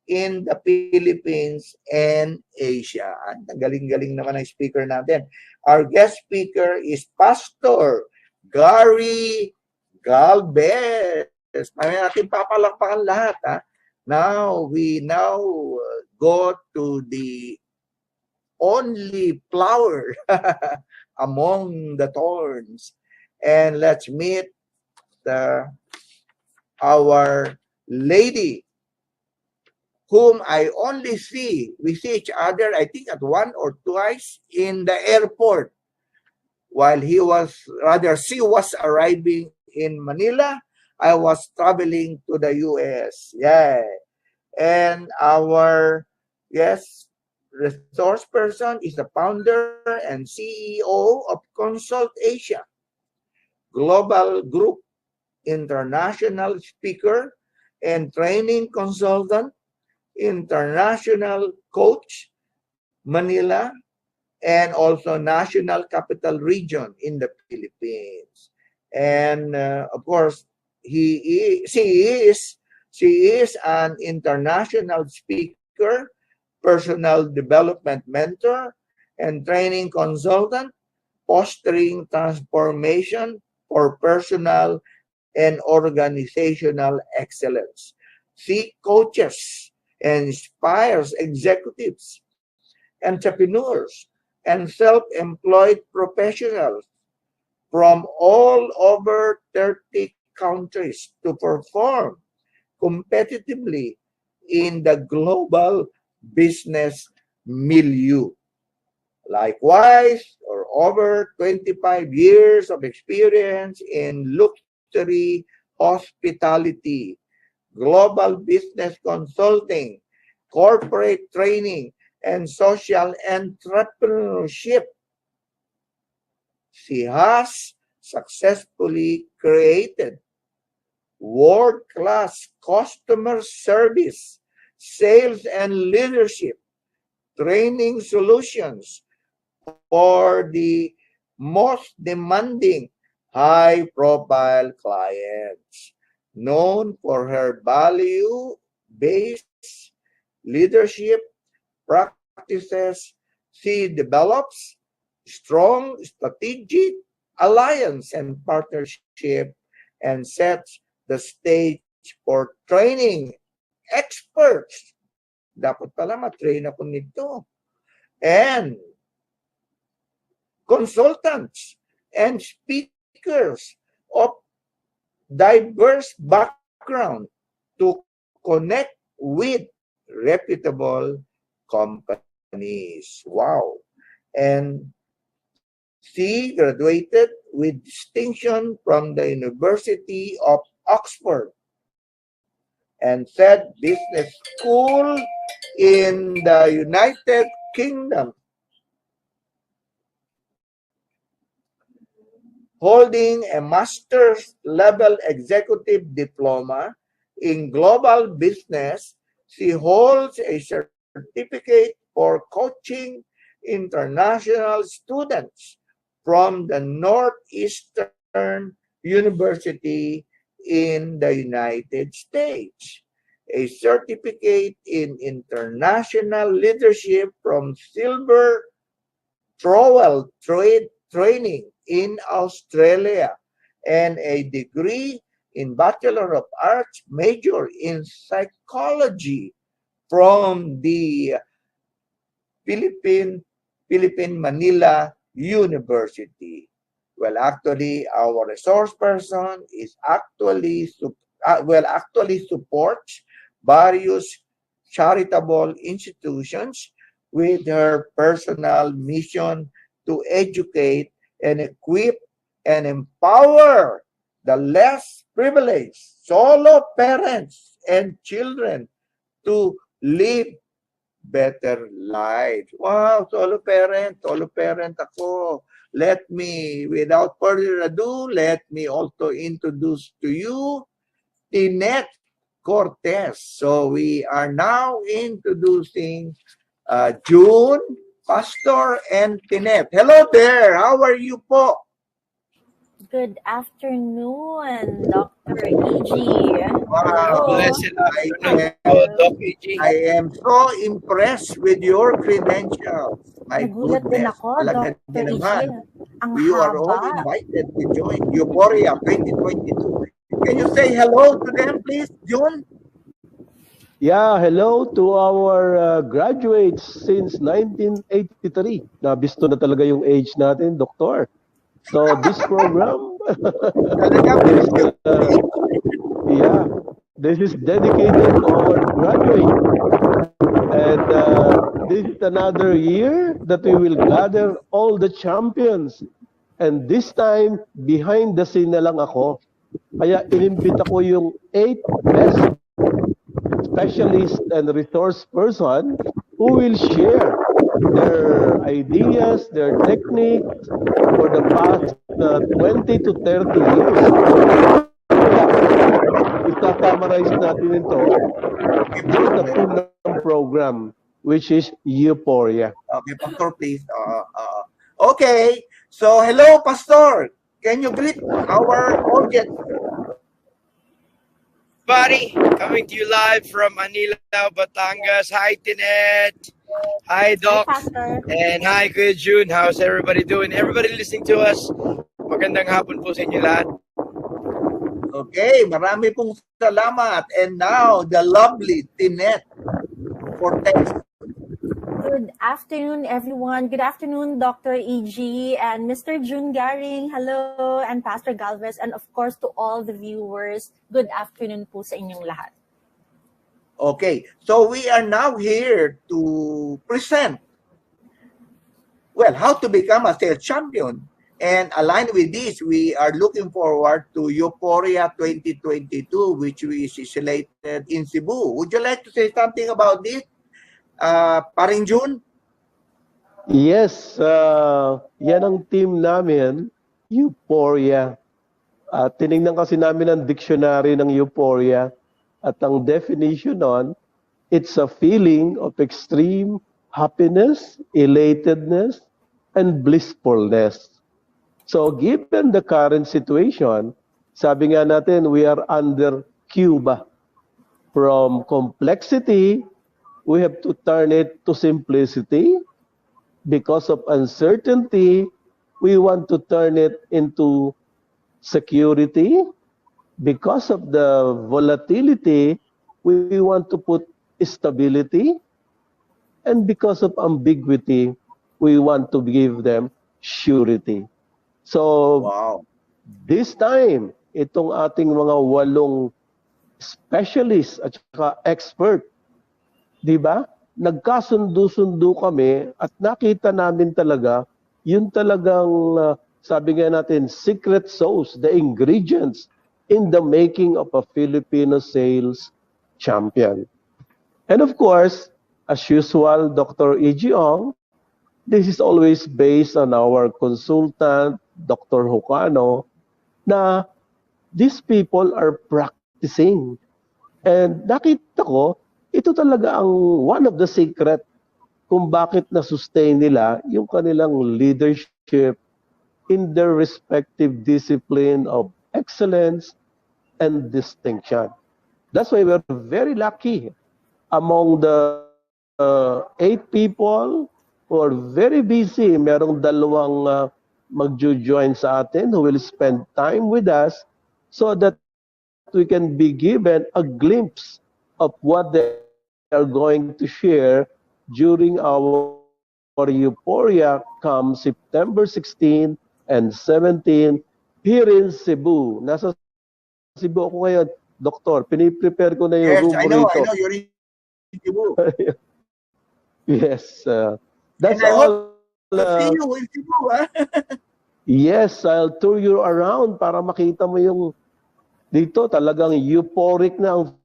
B: in the Philippines and Asia. Ang galing-galing naman ang speaker natin. Our guest speaker is Pastor Gary Galvez. May natin papalakpakan lahat, ha? Now, we go to the only flower among the thorns. And let's meet the our lady, whom I only see, we see each other, I think at one or twice in the airport, while she was arriving in Manila, I was traveling to the US. Yeah. And our, yes, resource person is the founder and CEO of Consult Asia Global Group, international speaker and training consultant, international coach, Manila, and also National Capital Region in the Philippines. And of course, she is an international speaker, personal development mentor, and training consultant, fostering transformation for personal and organizational excellence. She coaches and inspires executives, entrepreneurs, and self-employed professionals from all over 30 countries to perform competitively in the global business milieu. Likewise, or over 25 years of experience in luxury hospitality, global business consulting, corporate training, and social entrepreneurship. She has successfully created world-class customer service, sales and leadership training solutions for the most demanding high-profile clients. Known for her value-based leadership practices, she develops strong strategic alliance and partnership and sets the stage for training experts. Dapat pala matrain ako nito. And consultants and speakers of diverse background to connect with reputable companies. Wow. And she graduated with distinction from the University of Oxford and said business school in the United Kingdom, holding a master's level executive diploma in global business. She holds a certificate for coaching international students from the Northeastern University in the United States, a certificate in international leadership from Silver Trowell Training in Australia, and a degree in Bachelor of Arts major in psychology from the Philippine Manila University. Well, actually, our resource person is actually supports various charitable institutions with her personal mission to educate and equip and empower the less privileged solo parents and children to live better life. Wow, solo parent ako. Let me, without further ado, let me also introduce to you Tinette Cortez. So we are now introducing June, Pastor, and Tinette. Hello there. How are you po?
D: Good afternoon, Dr. EG.
B: Wow.
E: Blessed afternoon,
B: am-
E: Doc EG.
B: I am so impressed with your credentials. My
D: Nagulat din
B: goodness.
D: ako,
B: Talaga
D: Dr.
B: din
D: EG.
B: naman.
D: Ang
B: You are all
D: haba.
B: invited to join Euphoria 2022. Can you say hello to them, please, June?
F: Yeah, hello to our graduates since 1983. Nabisto na talaga yung age natin, Doktor. So this program
B: Talaga,
F: is yeah, this is dedicated to our graduates. And this is another year that we will gather all the champions. And this time, behind the scene na lang ako. Kaya inimbita ko yung 8 best specialist and resource person who will share their ideas, their techniques for the past 20 to 30 years. Ita-summarize natin ito. Just the theme ng program, which is Euphoria.
B: Okay, Pastor, please. Okay. So, hello, Pastor. Can you greet our audience?
E: Buddy, coming to you live from Manila, Batangas. Hi, Tinet. Hi, Doc.
D: Hi, Pastor.
E: And hi, Kuya June. How's everybody doing? Everybody listening to us, magandang hapon po sa inyo lahat.
B: Okay, marami pong salamat. And now, the lovely Tinet for text.
D: Good afternoon, everyone. Good afternoon, Dr. EG and Mr. June Garing. Hello, and Pastor Galvez. And of course, to all the viewers, good afternoon po sa inyong lahat.
B: Okay, so we are now here to present, well, how to become a sales champion. And aligned with this, we are looking forward to Euphoria 2022, which is selected in Cebu. Would you like to say something about this, Paring June?
F: Yes, yan ang team namin, Euphoria. Tinignan kasi namin ang dictionary ng Euphoria at ang definition nun, it's a feeling of extreme happiness, elatedness, and blissfulness. So given the current situation, sabi nga natin, we are under Cuba. From complexity, we have to turn it to simplicity. Because of uncertainty, we want to turn it into security. Because of the volatility, we want to put stability. And because of ambiguity, we want to give them surety. So,
B: Wow.
F: this time, itong ating mga 8 specialists at saka expert, di ba? Nagkasundo-sundo kami at nakita namin talaga, yun talagang, sabi nga natin, secret sauce, the ingredients in the making of a Filipino sales champion. And of course, as usual, Dr. E.G. Ong, this is always based on our consultant, Dr. Hocano, na these people are practicing. And nakita ko, ito talaga ang one of the secret kung bakit na-sustain nila yung kanilang leadership in their respective discipline of excellence and distinction. That's why we're very lucky among the 8 people who are very busy. Merong 2 magjo-join sa atin who will spend time with us so that we can be given a glimpse of what they are going to share during our Euphoria come September 16 and 17 here in Cebu. Nasa Cebu ako ngayon, Doktor. Piniprepare ko na yung room
B: I know,
F: rito.
B: you're in Cebu.
F: Yes, that's
B: And I
F: all.
B: See you in Cebu, ha?
F: Yes, I'll tour you around para makita mo yung dito talagang euphoric na ang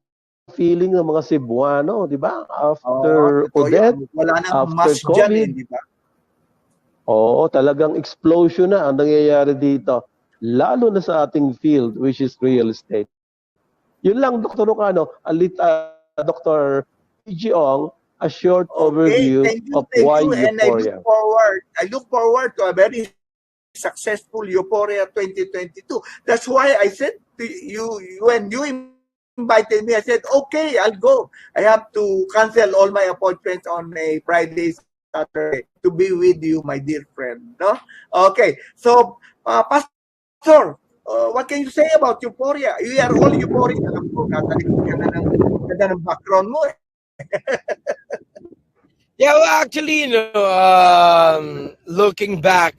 F: feeling ng mga Cebuano, di ba? After Odette,
B: wala nang
F: after
B: mask
F: COVID.
B: dyan, di ba?
F: Oo, talagang explosion na ang nangyayari dito. Lalo na sa ating field, which is real estate. Yun lang, Dr. Lucano, Dr. E.G. Ong, a short overview of why Euphoria.
B: And I look forward to a very successful Euphoria 2022. That's why I said to you, when you invited me, I said, okay, I'll go. I have to cancel all my appointments on a Friday, Saturday to be with you, my dear friend. No? Okay, so, Pastor, what can you say about Euphoria? You are all euphoric. Ganda ng background mo.
E: Yeah, well, actually, looking back,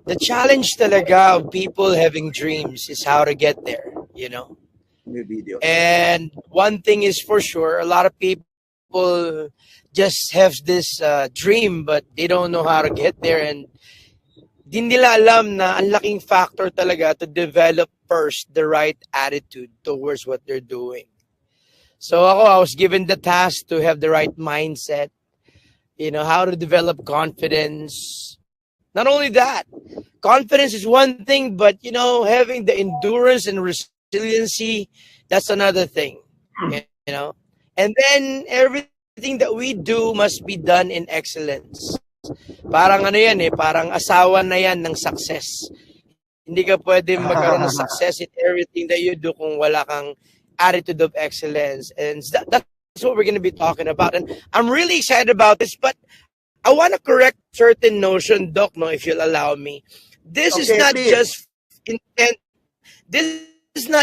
E: the challenge talaga of people having dreams is how to get there, you know.
B: New video.
E: And one thing is for sure, a lot of people just have this dream, but they don't know how to get there. And di nila alam na ang laking factor talaga to develop first the right attitude towards what they're doing. So I was given the task to have the right mindset, you know, how to develop confidence. Not only that, confidence is one thing, but, you know, having the endurance and resiliency, that's another thing, you know. And then everything that we do must be done in excellence. Parang ano yan parang asawa na yan ng success. Hindi ka pwede magkaroon ng success in everything that you do kung wala kang attitude of excellence. And that's what we're going to be talking about. And I'm really excited about this, but I want to correct certain notion, Doc, no, if you'll allow me. This is not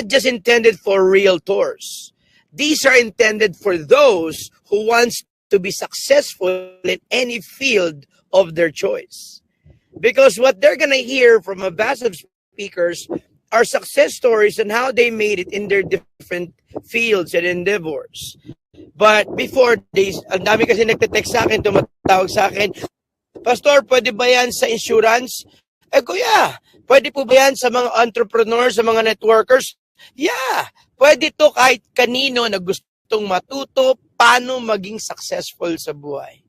E: just intended for realtors. These are intended for those who wants to be successful in any field of their choice. Because what they're going to hear from a vast of speakers are success stories and how they made it in their different fields and endeavors. But before this, ang dami kasi nagte-text sa akin, tumatawag sa akin, Pastor, pwede ba yan sa insurance? Kuya, pwede po ba yan sa mga entrepreneurs, sa mga networkers? Yeah, pwede to kahit kanino na gustong matuto paano maging successful sa buhay.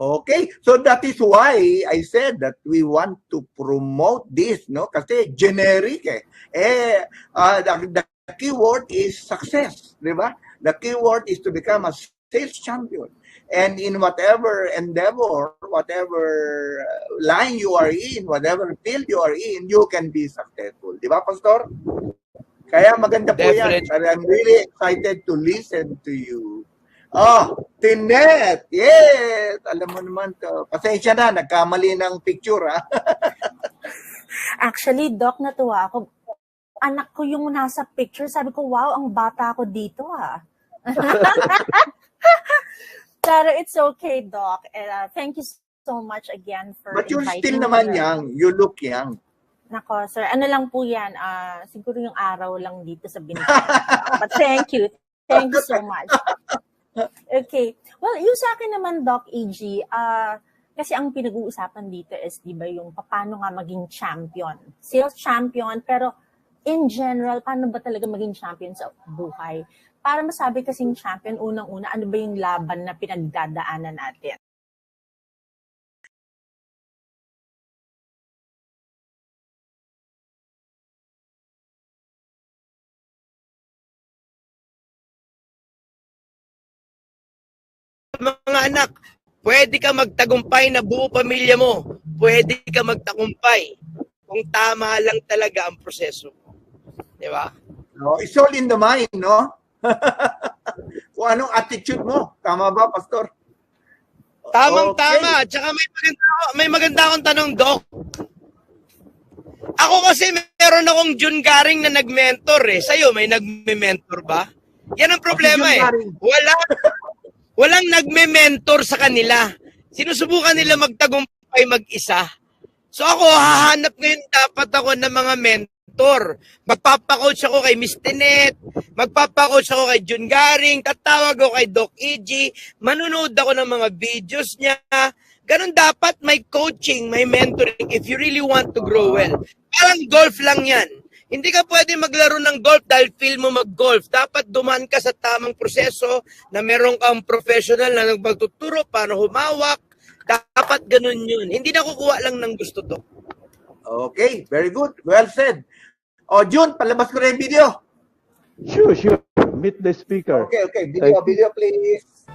B: Okay, so that is why I said that we want to promote this, no? Kasi generic the keyword is success, di ba? The keyword is to become a sales champion. And in whatever endeavor, whatever line you are in, whatever field you are in, you can be successful. Di ba, Pastor? Kaya maganda po yan. I'm really excited to listen to you. Oh, Tinet! Yes! Alam mo naman to. Pasensya na, nagkamali ng picture, ha?
D: Actually, Doc, natuwa ako. Anak ko yung nasa picture. Sabi ko, wow, ang bata ko dito, Pero it's okay, Doc. Thank you so much again for
B: But you're
D: inviting
B: still
D: me.
B: naman young. You look young.
D: Nako, sir. Ano lang po yan? Siguro yung araw lang dito sa binigay. But thank you. Thank you so much. Okay. Well, yung sa akin naman, Doc EG, kasi ang pinag-uusapan dito is, di ba, yung paano nga maging champion. Sales champion, pero in general, paano ba talaga maging champion sa buhay? Para masabi kasing champion, unang-una, ano ba yung laban na pinagdadaanan natin?
E: Mga anak, pwede ka magtagumpay na buo pamilya mo. Pwede ka magtagumpay kung tama lang talaga ang proseso. Di ba?
B: No, it's all in the mind, no? Kung anong attitude mo. Tama ba, Pastor?
E: Tamang-tama. Tsaka may maganda akong tanong, Doc. Ako kasi meron akong Jun Garing na nag-mentor Sa'yo, may nag-mentor ba? Yan ang problema Walang nagme-mentor sa kanila. Sinusubukan nila magtagumpay mag-isa. So ako, hahanap ngayon dapat ako ng mga mentor. Magpapacoach ako kay Miss Tinet, magpapacoach ako kay Jun Garing, tatawag ako kay Doc EG, manunood ako ng mga videos niya. Ganun dapat, may coaching, may mentoring if you really want to grow well. Parang golf lang yan. Hindi ka pwede maglaro ng golf dahil feel mo mag-golf. Dapat dumaan ka sa tamang proseso na meron kang professional na magtuturo paano humawak. Dapat ganun yun. Hindi nakukuha lang ng gusto to.
B: Okay, very good. Well said. Jun, palabas ko na yung video.
F: Sure. Meet the speaker.
B: Okay. Video please.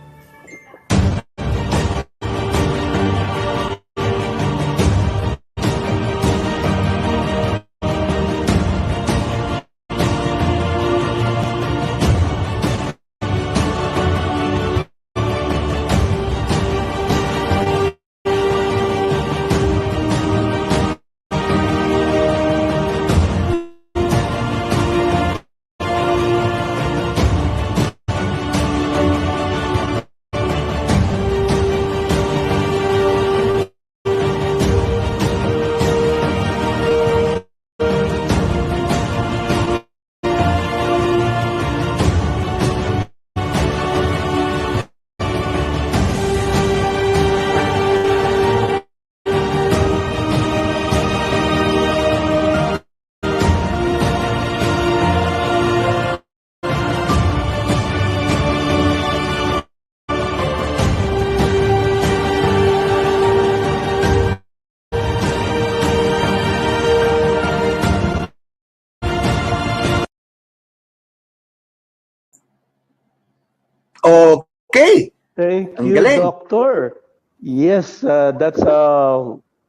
B: Okay.
F: Thank
B: Ang
F: you,
B: galing.
F: Doctor. Yes, that's a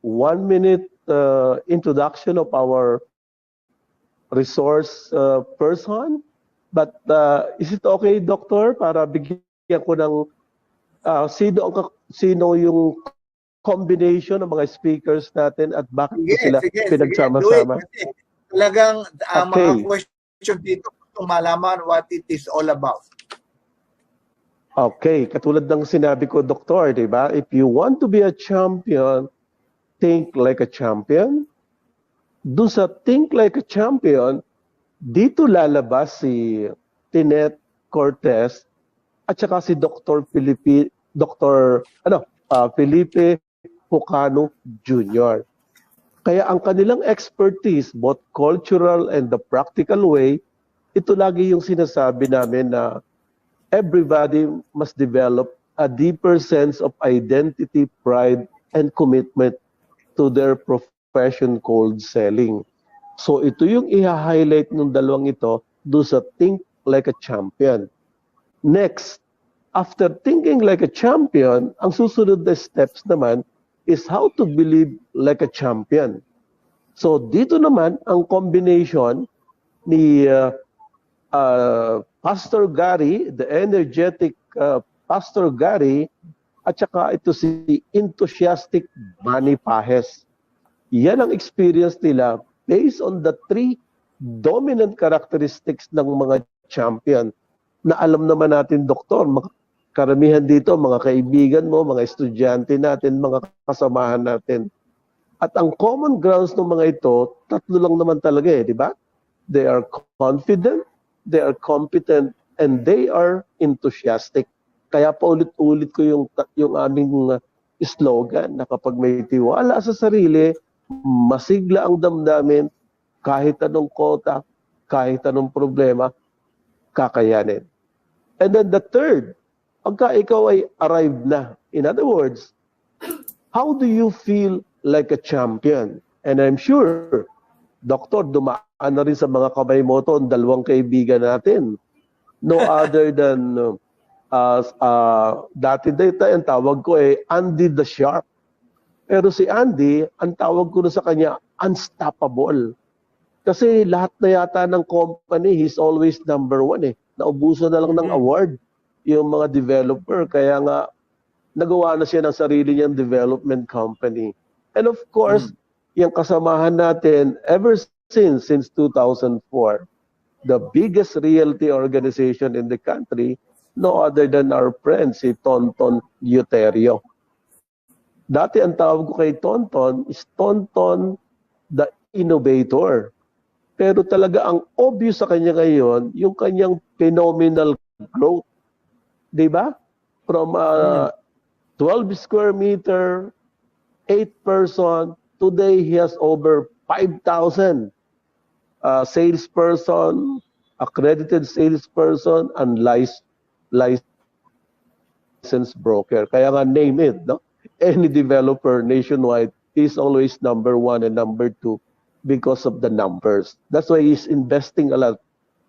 F: 1 minute introduction of our resource person. But is it okay, Doctor, para bigyan ko ng sino yung combination ng mga speakers natin at bakit ko sila
B: Sige. Do it.
F: pinagsama-sama?
B: Kasi talagang mga
F: Okay.
B: question dito kung malaman what it is all about.
F: Okay, katulad ng sinabi ko, Doktor, di ba? If you want to be a champion, think like a champion. Doon sa think like a champion, dito lalabas si Tinet Cortez at saka si Felipe Pucano Jr. Kaya ang kanilang expertise, both cultural and the practical way, ito lagi yung sinasabi namin na everybody must develop a deeper sense of identity, pride, and commitment to their profession called selling. So ito yung i-highlight ng dalawang ito do sa think like a champion. Next, after thinking like a champion, ang susunod na steps naman is how to believe like a champion. So dito naman ang combination ni Pastor Gary, the energetic Pastor Gary, at saka ito si enthusiastic Manny Pajes. Yan ang experience nila based on the 3 dominant characteristics ng mga champion na alam naman natin, Doktor, karamihan dito, mga kaibigan mo, mga estudyante natin, mga kasamahan natin. At ang common grounds ng mga ito, 3 lang naman talaga di ba? They are confident, they are competent, and they are enthusiastic. Kaya paulit-ulit ko yung aming slogan na kapag may tiwala sa sarili, masigla ang damdamin, kahit anong kota, kahit anong problema, kakayanin. And then the third, pagka ikaw ay arrived na, in other words, how do you feel like a champion? And I'm sure, Doktor, dumaan na rin sa mga kamay mo to ang 2 kaibigan natin. No other than, dati ang tawag ko Andy the Sharp. Pero si Andy, ang tawag ko na sa kanya, unstoppable. Kasi lahat na yata ng company, he's always number 1 Naubuso na lang ng award yung mga developer. Kaya nga, nagawa na siya ng sarili niyang development company. And of course, yung kasamahan natin, ever since 2004, the biggest realty organization in the country, no other than our friend, si Tonton Euterio. Dati ang tawag ko kay Tonton is Tonton the Innovator. Pero talaga ang obvious sa kanya ngayon, yung kanyang phenomenal growth. Di ba? From 12 square meter, 8 person, today he has over 5,000 salesperson, accredited salesperson, and licensed broker. Kaya nga name it, no? Any developer nationwide is always number 1 and number 2 because of the numbers. That's why he's investing a lot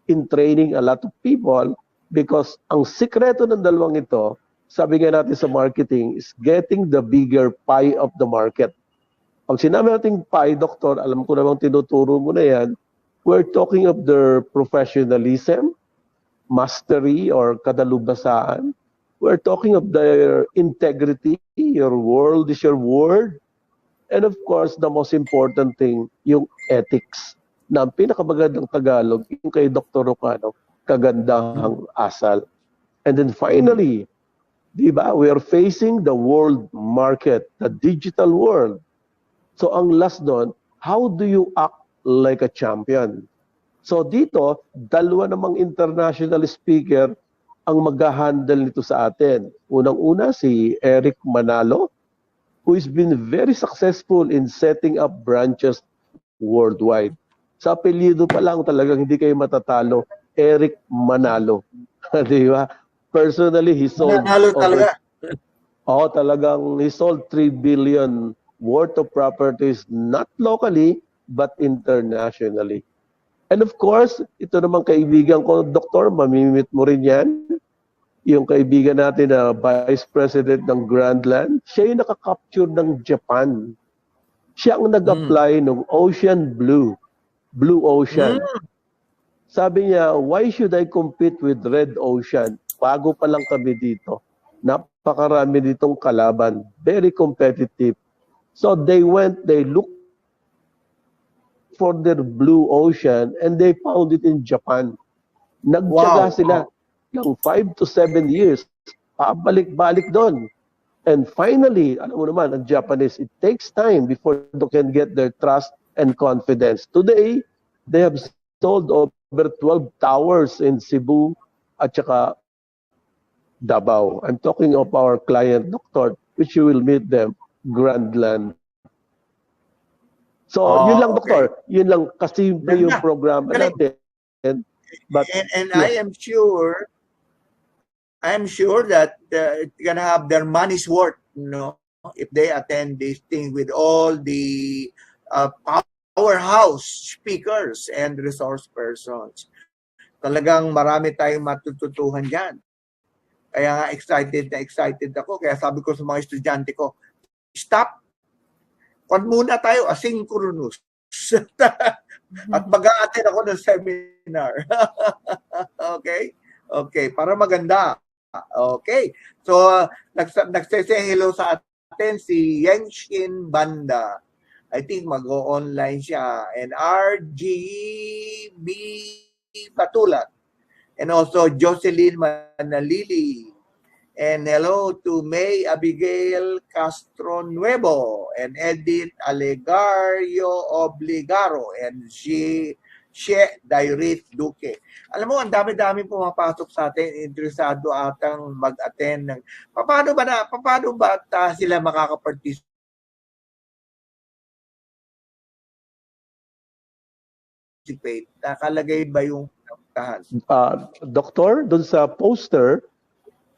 F: in training a lot of people because ang sikreto ng dalawang ito, sabi nga natin sa marketing, is getting the bigger pie of the market. Pag sinabi natin pie, Doktor, alam ko namang tinuturo mo na yan, we're talking of their professionalism, mastery, or kadalubasaan. We're talking of their integrity, your world is your word, and of course, the most important thing, yung ethics. Na ang pinakamagandang Tagalog, yung kay Dr. Rocano, kagandahang asal. And then finally, di ba, we are facing the world market, the digital world. So ang last doon, how do you act like a champion? So dito, 2 namang international speaker ang mag-handle nito sa atin. Unang-una si Eric Manalo, who has been very successful in setting up branches worldwide. Sa apelyido pa lang talagang hindi kayo matatalo, Eric Manalo. Di ba? Personally, he sold
B: Manalo talaga.
F: Talagang he sold 3 billion worth of properties, not locally, but internationally. And of course, ito namang kaibigan ko, Doktor, mamimit mo rin yan, yung kaibigan natin na Vice President ng Grandland, siya yung nakakapture ng Japan. Siya ang nag-apply ng Ocean Blue Ocean. Sabi niya, why should I compete with Red Ocean? Bago pa lang kami dito. Napakarami ditong kalaban. Very competitive. So they looked for their Blue Ocean and they found it in Japan. Nagtiyaga sila ng 5 to 7 years. Pabalik-balik doon. And finally, alam mo naman, ang Japanese, it takes time before they can get their trust and confidence. Today, they have sold over 12 towers in Cebu at saka Davao. I'm talking of our client, Doctor, which you will meet them, Grandland. So, yun lang,
B: okay.
F: Doctor. Yun lang, kasi yung programa natin. But,
B: and
F: yes.
B: I am sure that it's gonna have their money's worth, if they attend this thing with all the powerhouse speakers and resource persons. Talagang marami tayong matututuhan dyan. Kaya nga excited ako. Kaya sabi ko sa mga estudyante ko, stop. Kung muna tayo asynchronous. At mag-a-attend ako ng seminar. Okay, para maganda. Okay. So, nagsasay hello sa atin si Yenshin Banda. I think mag-o-online siya. And RGB Patulat. And also Jocelyn Manalili. And hello to May Abigail Castro Nuevo. And Edith Alegario Obligaro. And She Dairit Duque. Alam mo, ang dami-dami pumapasok sa atin, interesado atang mag-attend ng paano ba sila makaka-participate? Nakalagay ba yung tahan?
F: Doktor, doon sa poster,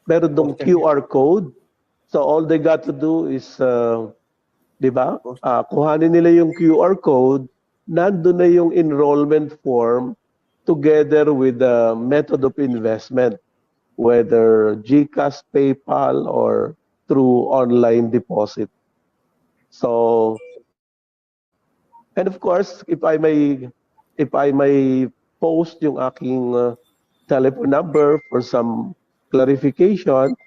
F: meron dong QR code. So all they got to do is, di ba? Kuhanin nila yung QR code, nandun na yung enrollment form together with the method of investment, whether GCash, PayPal, or through online deposit. So, and of course, if I may post yung aking telephone number for some clarification,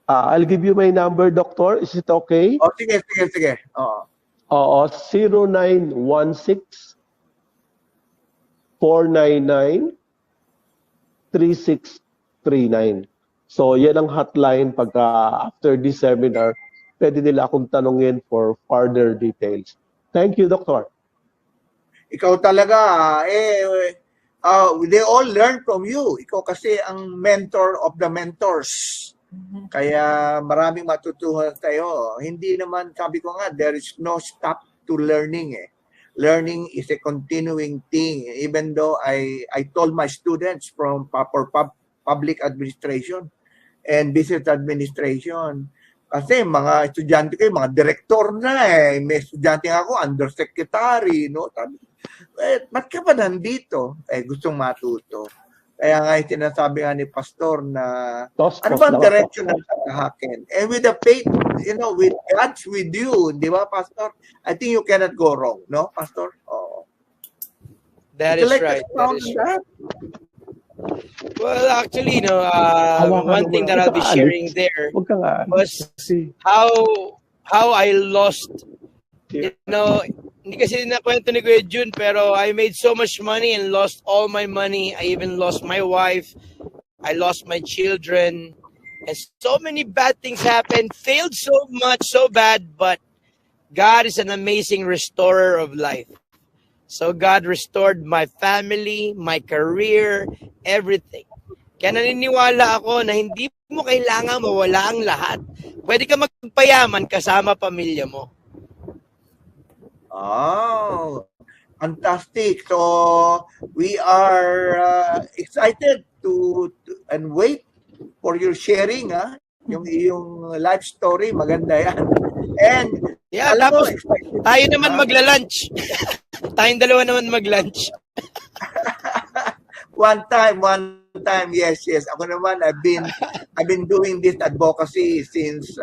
F: I'll give you my number, Doctor. Is it okay?
B: Oh, sige.
F: Oo, 0916 499 3639. So, yan ang hotline pagka after this seminar, pwede nila akong tanungin for further details. Thank you, Doctor.
B: Ikaw talaga, they all learn from you. Ikaw kasi ang mentor of the mentors. Kaya maraming matutuhan tayo. Hindi naman, sabi ko nga, there is no stop to learning. Learning is a continuing thing. Even though I told my students for public administration and business administration, kasi mga estudyante ko, mga direktor na May estudyante ako, undersecretary, ba't ka ba nandito? Gustong matuto. Kaya nga sinasabi nga ni Pastor na ano ba ang direction na hakin? And with the faith, with God's with you, di ba, Pastor? I think you cannot go wrong, no, Pastor? Oh.
E: That is right. Well, actually, one thing that I'll be sharing there was how I lost, hindi kasi nakwento ni Kuya Jun, pero I made so much money and lost all my money. I even lost my wife. I lost my children. And so many bad things happened. Failed so much, so bad, but God is an amazing restorer of life. So God restored my family, my career, everything. Kaya naniniwala ako na hindi mo kailangan mawala ang lahat. Pwede ka magpayaman kasama pamilya mo.
B: Oh, fantastic. So we are excited to and wait for your sharing, yung life story, maganda yan. And
E: tapos tayo naman magla-lunch. Tayong dalawa naman mag-lunch.
B: One time, yes. Ako naman, I've been doing this advocacy since,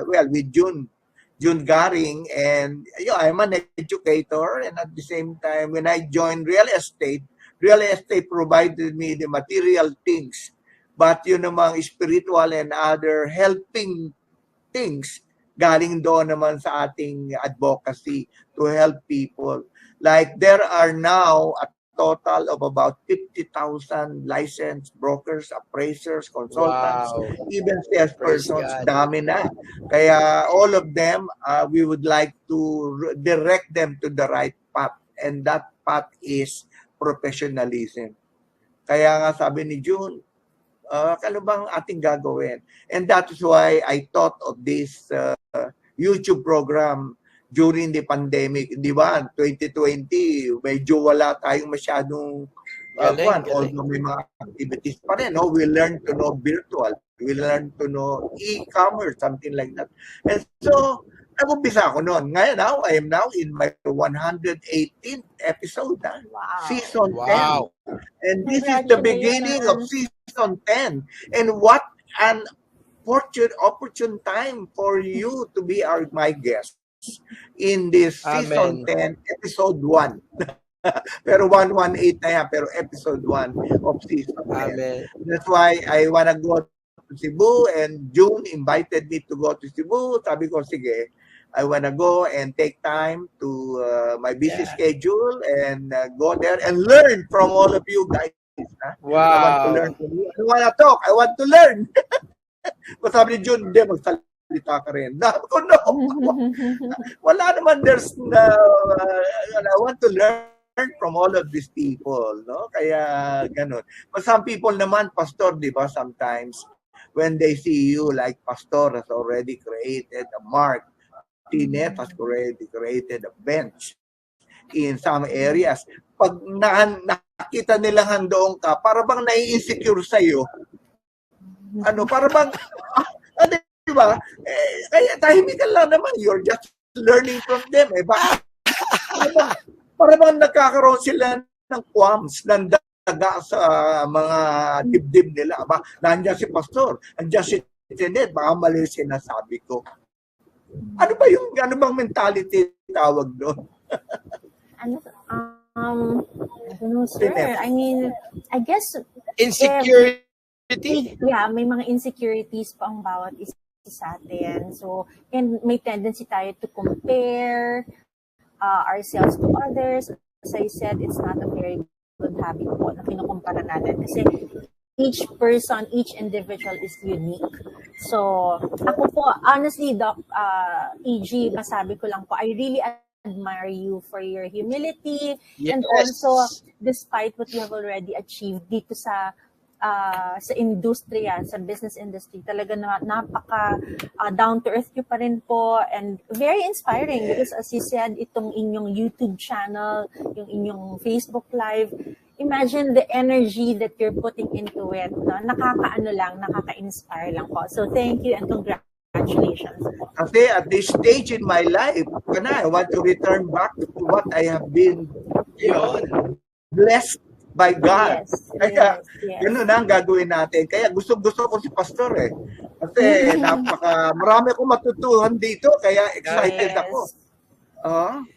B: with June Garing, and I'm an educator, and at the same time, when I joined real estate provided me the material things, but yun namang spiritual and other helping things galing doon naman sa ating advocacy to help people. Like there are now a total of about 50,000 licensed brokers, appraisers, consultants,
E: Wow.
B: even
E: Praise
B: salespersons,
E: God.
B: dami na. Kaya all of them, we would like to direct them to the right path, and that path is professionalism. Kaya nga sabi ni June, ano bang ating gagawin? And that is why I thought of this YouTube program during the pandemic. Di ba? 2020, medyo wala tayong masyadong
E: Galing.
B: although may mga activities pa rin. No? We learn to know virtual. We learn to know e-commerce, something like that. And so, nag-umpisa ako noon. Ngayon, I am now in my 118th episode.
D: Wow.
B: Season 10.
E: Wow.
B: And this is the beginning of season 10. And what an opportune time for you to be my guest in this season
E: Amen.
B: 10, episode 1. Pero 118 na yan, pero episode 1 of season 10.
E: Amen.
B: That's why I wanna go to Cebu, and June invited me to go to Cebu. Sabi ko, sige, I wanna go and take time to my busy schedule and go there and learn from all of you guys.
E: Wow.
B: I want to learn from you. I don't wanna talk, I want to learn. But sabi ni June, hindi, magsalita ka rin. No. Wala naman, I want to learn from all of these people, no? Kaya ganun. But some people naman, pastor, di ba, sometimes when they see you, like pastor has already created a mark, Tinet has already created a bench in some areas. Pag nakita nilang handoon ka, para bang nai-insecure sa'yo. Para bang, di ba? Kaya tahimikan lang naman, you're just learning from them. Para bang nagkakaroon sila ng qualms, ng daga sa mga dibdib nila. Nandiyan si pastor, nandiyan si Tinet, baka mali sinasabi ko. Ano bang mentality tawag doon?
D: I don't know, sir. I mean, I guess
E: Insecurity?
D: may mga insecurities pa ang bawat isa sa atin. So, and may tendency tayo to compare ourselves to others. As I said, it's not a very good habit po na kinukumpara natin. Kasi each person, each individual is unique. So, ako po, honestly, Doc EG, masabi ko lang po, I really admire you for your humility, and also, despite what you have already achieved dito sa industriya, sa business industry, talaga na napaka down to earth nyo pa rin po, and very inspiring because as you said, itong inyong YouTube channel, yung inyong Facebook Live, imagine the energy that you're putting into it. No? Nakaka-inspire lang po. So thank you and congratulations.
B: Kasi at this stage in my life, I want to return back to what I have been blessed by God. Kaya gano'n ang gagawin natin. Kaya gusto ko si Pastor eh. Kasi marami akong matutuhan dito, kaya excited ako.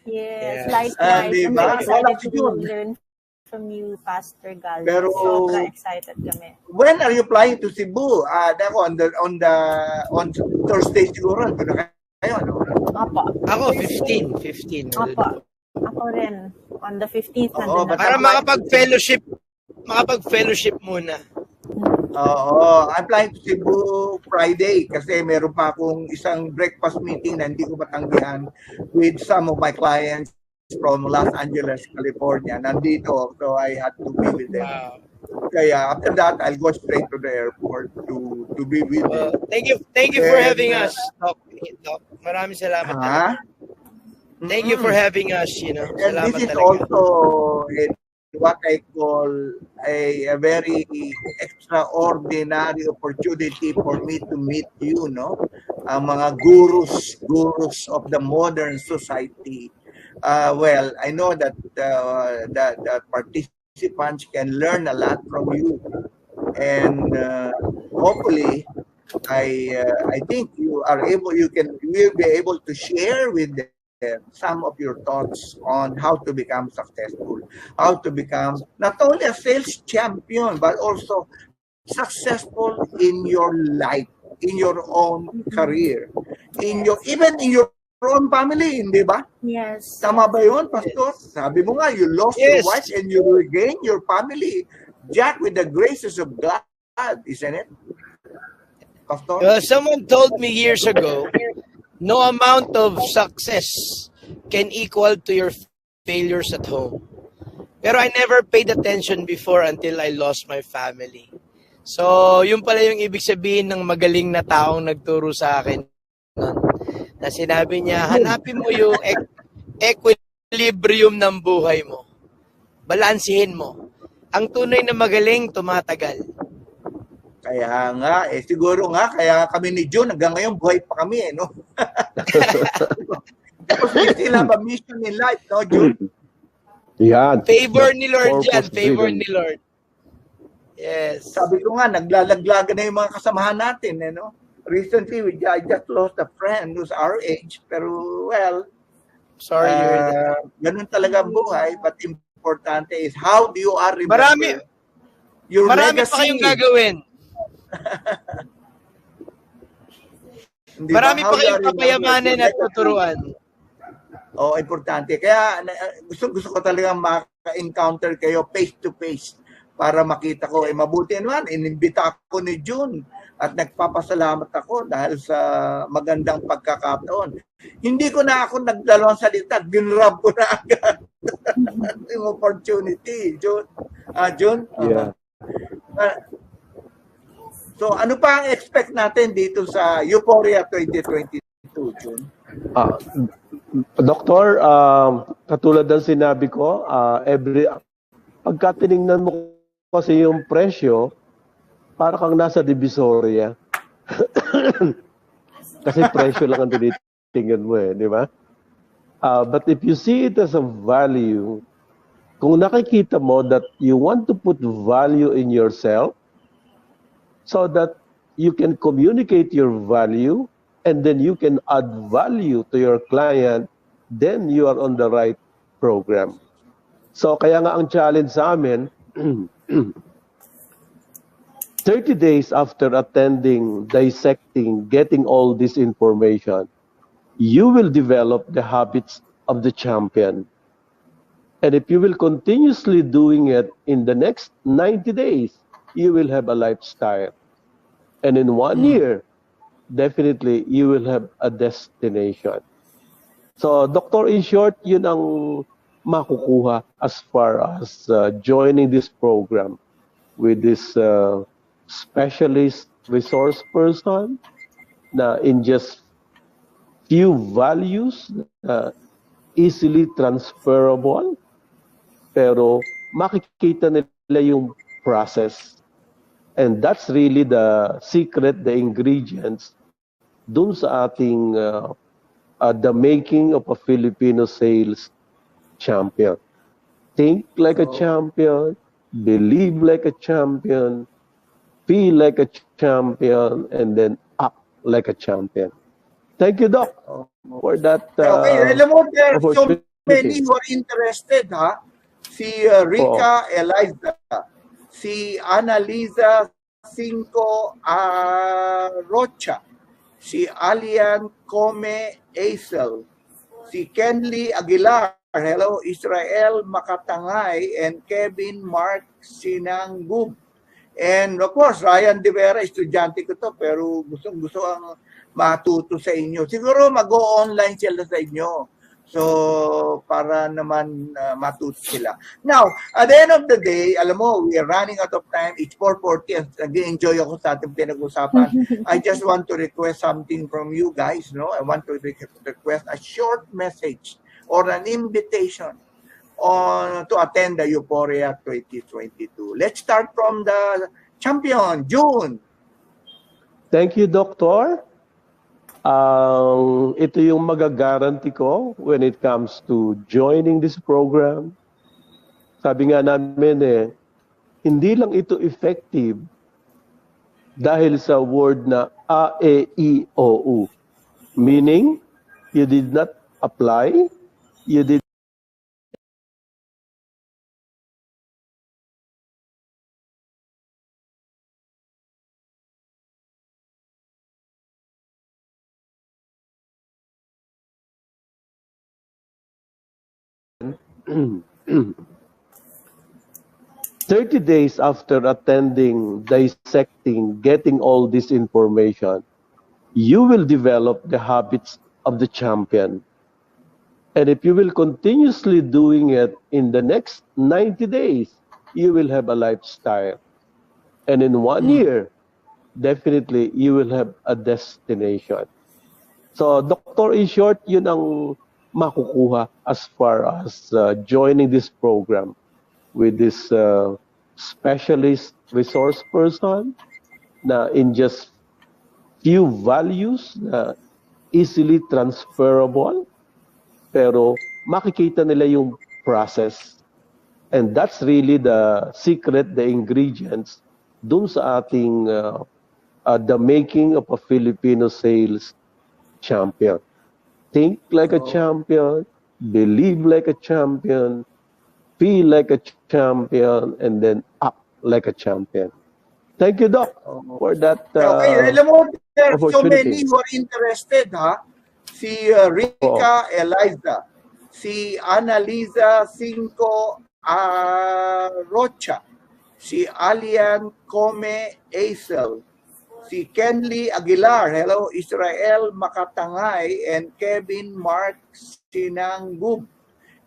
D: Yes, likewise.
B: Diba?
D: I'm excited to learn from you, Pastor Galvez.
B: Pero,
D: so excited kami.
B: When are you flying to Cebu? On Thursday siguro.
D: Opo.
E: Ako, 15.
D: Opo. Ako rin. On the 15th.
E: Para makapag-fellowship muna.
B: I'm flying to Cebu Friday kasi meron pa akong isang breakfast meeting na hindi ko matanggihan with some of my clients from Los Angeles, California. Nandito, so I had to be with them. Wow. Kaya after that, I'll go straight to the airport to be with them.
E: Thank you for having us, Doc. Maraming salamat. Thank you for having us, Salamat
B: this is
E: talaga.
B: Also what I call a very extraordinary opportunity for me to meet you, no? Ang mga gurus of the modern society. I know that the participants participants can learn a lot from you. And hopefully, I think you will be able to share with them some of your thoughts on how to become successful, how to become not only a sales champion but also successful in your life, in your own career, in your even in your own family, hindi ba?
D: Yes.
B: Tama ba yun, Pastor? Sabi mo nga, you lost your
E: Yes.
B: wife and you regain your family. Jack, with the graces of God, isn't it? Pastor?
E: Someone told me years ago, no amount of success can equal to your failures at home. Pero I never paid attention before until I lost my family. So, yun pala yung ibig sabihin ng magaling na taong nagturo sa akin nun. Na sinabi niya, hanapin mo yung equilibrium ng buhay mo. Balansihin mo. Ang tunay na magaling, tumatagal.
B: Kaya nga, siguro nga, kaya kami ni June, hanggang ngayon, buhay pa kami, no? Because we still have a mission in life, no, June?
F: Yan.
E: Favor ni Lord yan.
F: Purpose
E: Favor
F: driven.
E: ni Lord. Yes.
B: Sabi ko nga, naglalaglagan na yung mga kasamahan natin, no? Recently, I just lost a friend who's our age, pero, well,
E: Sorry, you heard that.
B: ganun talaga ang buhay, but importante is how do you are remembered? Your
E: Marami
B: legacy.
E: pa kayong gagawin.
B: Hindi ba?
E: Marami
B: How
E: pa
B: you
E: kayong
B: are remembered,
E: papayamanin
B: your
E: at
B: legacy.
E: tuturuan.
B: Oh, importante. Kaya gusto ko talagang maka-encounter kayo face to face para makita ko. Mabuti naman, inimbita ako ni June at nagpapasalamat ako dahil sa magandang pagkakataon. Hindi ko na ako nagdalawang salita, ginrab ko na agad yung opportunity, June. June?
F: Yeah.
B: So, ano pa ang expect natin dito sa Euphoria 2022, June?
F: Doktor, katulad ng sinabi ko, pagka tinignan mo kasi yung presyo, para kang nasa Divisoria. Kasi presyo lang ang tinitingnan mo di ba? But if you see it as a value, kung nakikita mo that you want to put value in yourself so that you can communicate your value and then you can add value to your client, then you are on the right program. So kaya nga ang challenge sa amin, 30 days after attending, dissecting, getting all this information, you will develop the habits of the champion. And if you will continuously doing it in the next 90 days, you will have a lifestyle. And in 1 year, definitely you will have a destination. So, Doctor, in short, yun ang makukuha as far as joining this program with this specialist resource person na in just few values easily transferable, pero makikita nila yung process. And that's really the secret, the ingredients dun sa ating the making of a Filipino sales champion. Think like a champion, believe like a champion, feel like a champion, and then act like a champion. Thank you, Doc, for that
B: Okay, alam mo, there are so
F: opportunity.
B: many who are interested, ha? Si Rica Eliza, si Annalisa Cinco Rocha, si Alian Come Aisel, si Kenley Aguilar, hello, Israel Makatangay, and Kevin Mark Sinanggub. And of course, Ryan De Vera, estudyante ko to, pero gusto ang matuto sa inyo. Siguro mag-o-online sila sa inyo. So, para naman matuto sila. Now, at the end of the day, alam mo, we are running out of time. It's 4:40 and nag-enjoy ako sa ating pinag-usapan. I just want to request something from you guys, no? I want to request a short message or an invitation to attend the Euphoria 2022. Let's start from the champion, June.
F: Thank you, Doctor. Ito yung magagaranti ko when it comes to joining this program. Sabi nga namin hindi lang ito effective dahil sa word na A, E, I, O, U. Meaning, you did not apply, you did thirty days after attending, dissecting, getting all this information, you will develop the habits of the champion. And if you will continuously doing it in the next 90 days, you will have a lifestyle. And in 1 year, definitely you will have a destination. So, Doctor, in short, yun ang makukuha as far as joining this program with this specialist resource person na in just few values na easily transferable, pero makikita nila yung process. And that's really the secret, the ingredients dun sa ating the making of a Filipino sales champion. Think like a champion, believe like a champion, feel like a champion, and then act like a champion. Thank you, Doc, for that
B: Okay, alam mo, there are so
F: opportunity.
B: many who are interested, ha? Si Rika Eliza, si Annalisa Cinco Rocha, si Alian Come Aisel, si Kenley Aguilar, hello, Israel Makatangay, and Kevin Mark Sinanggub.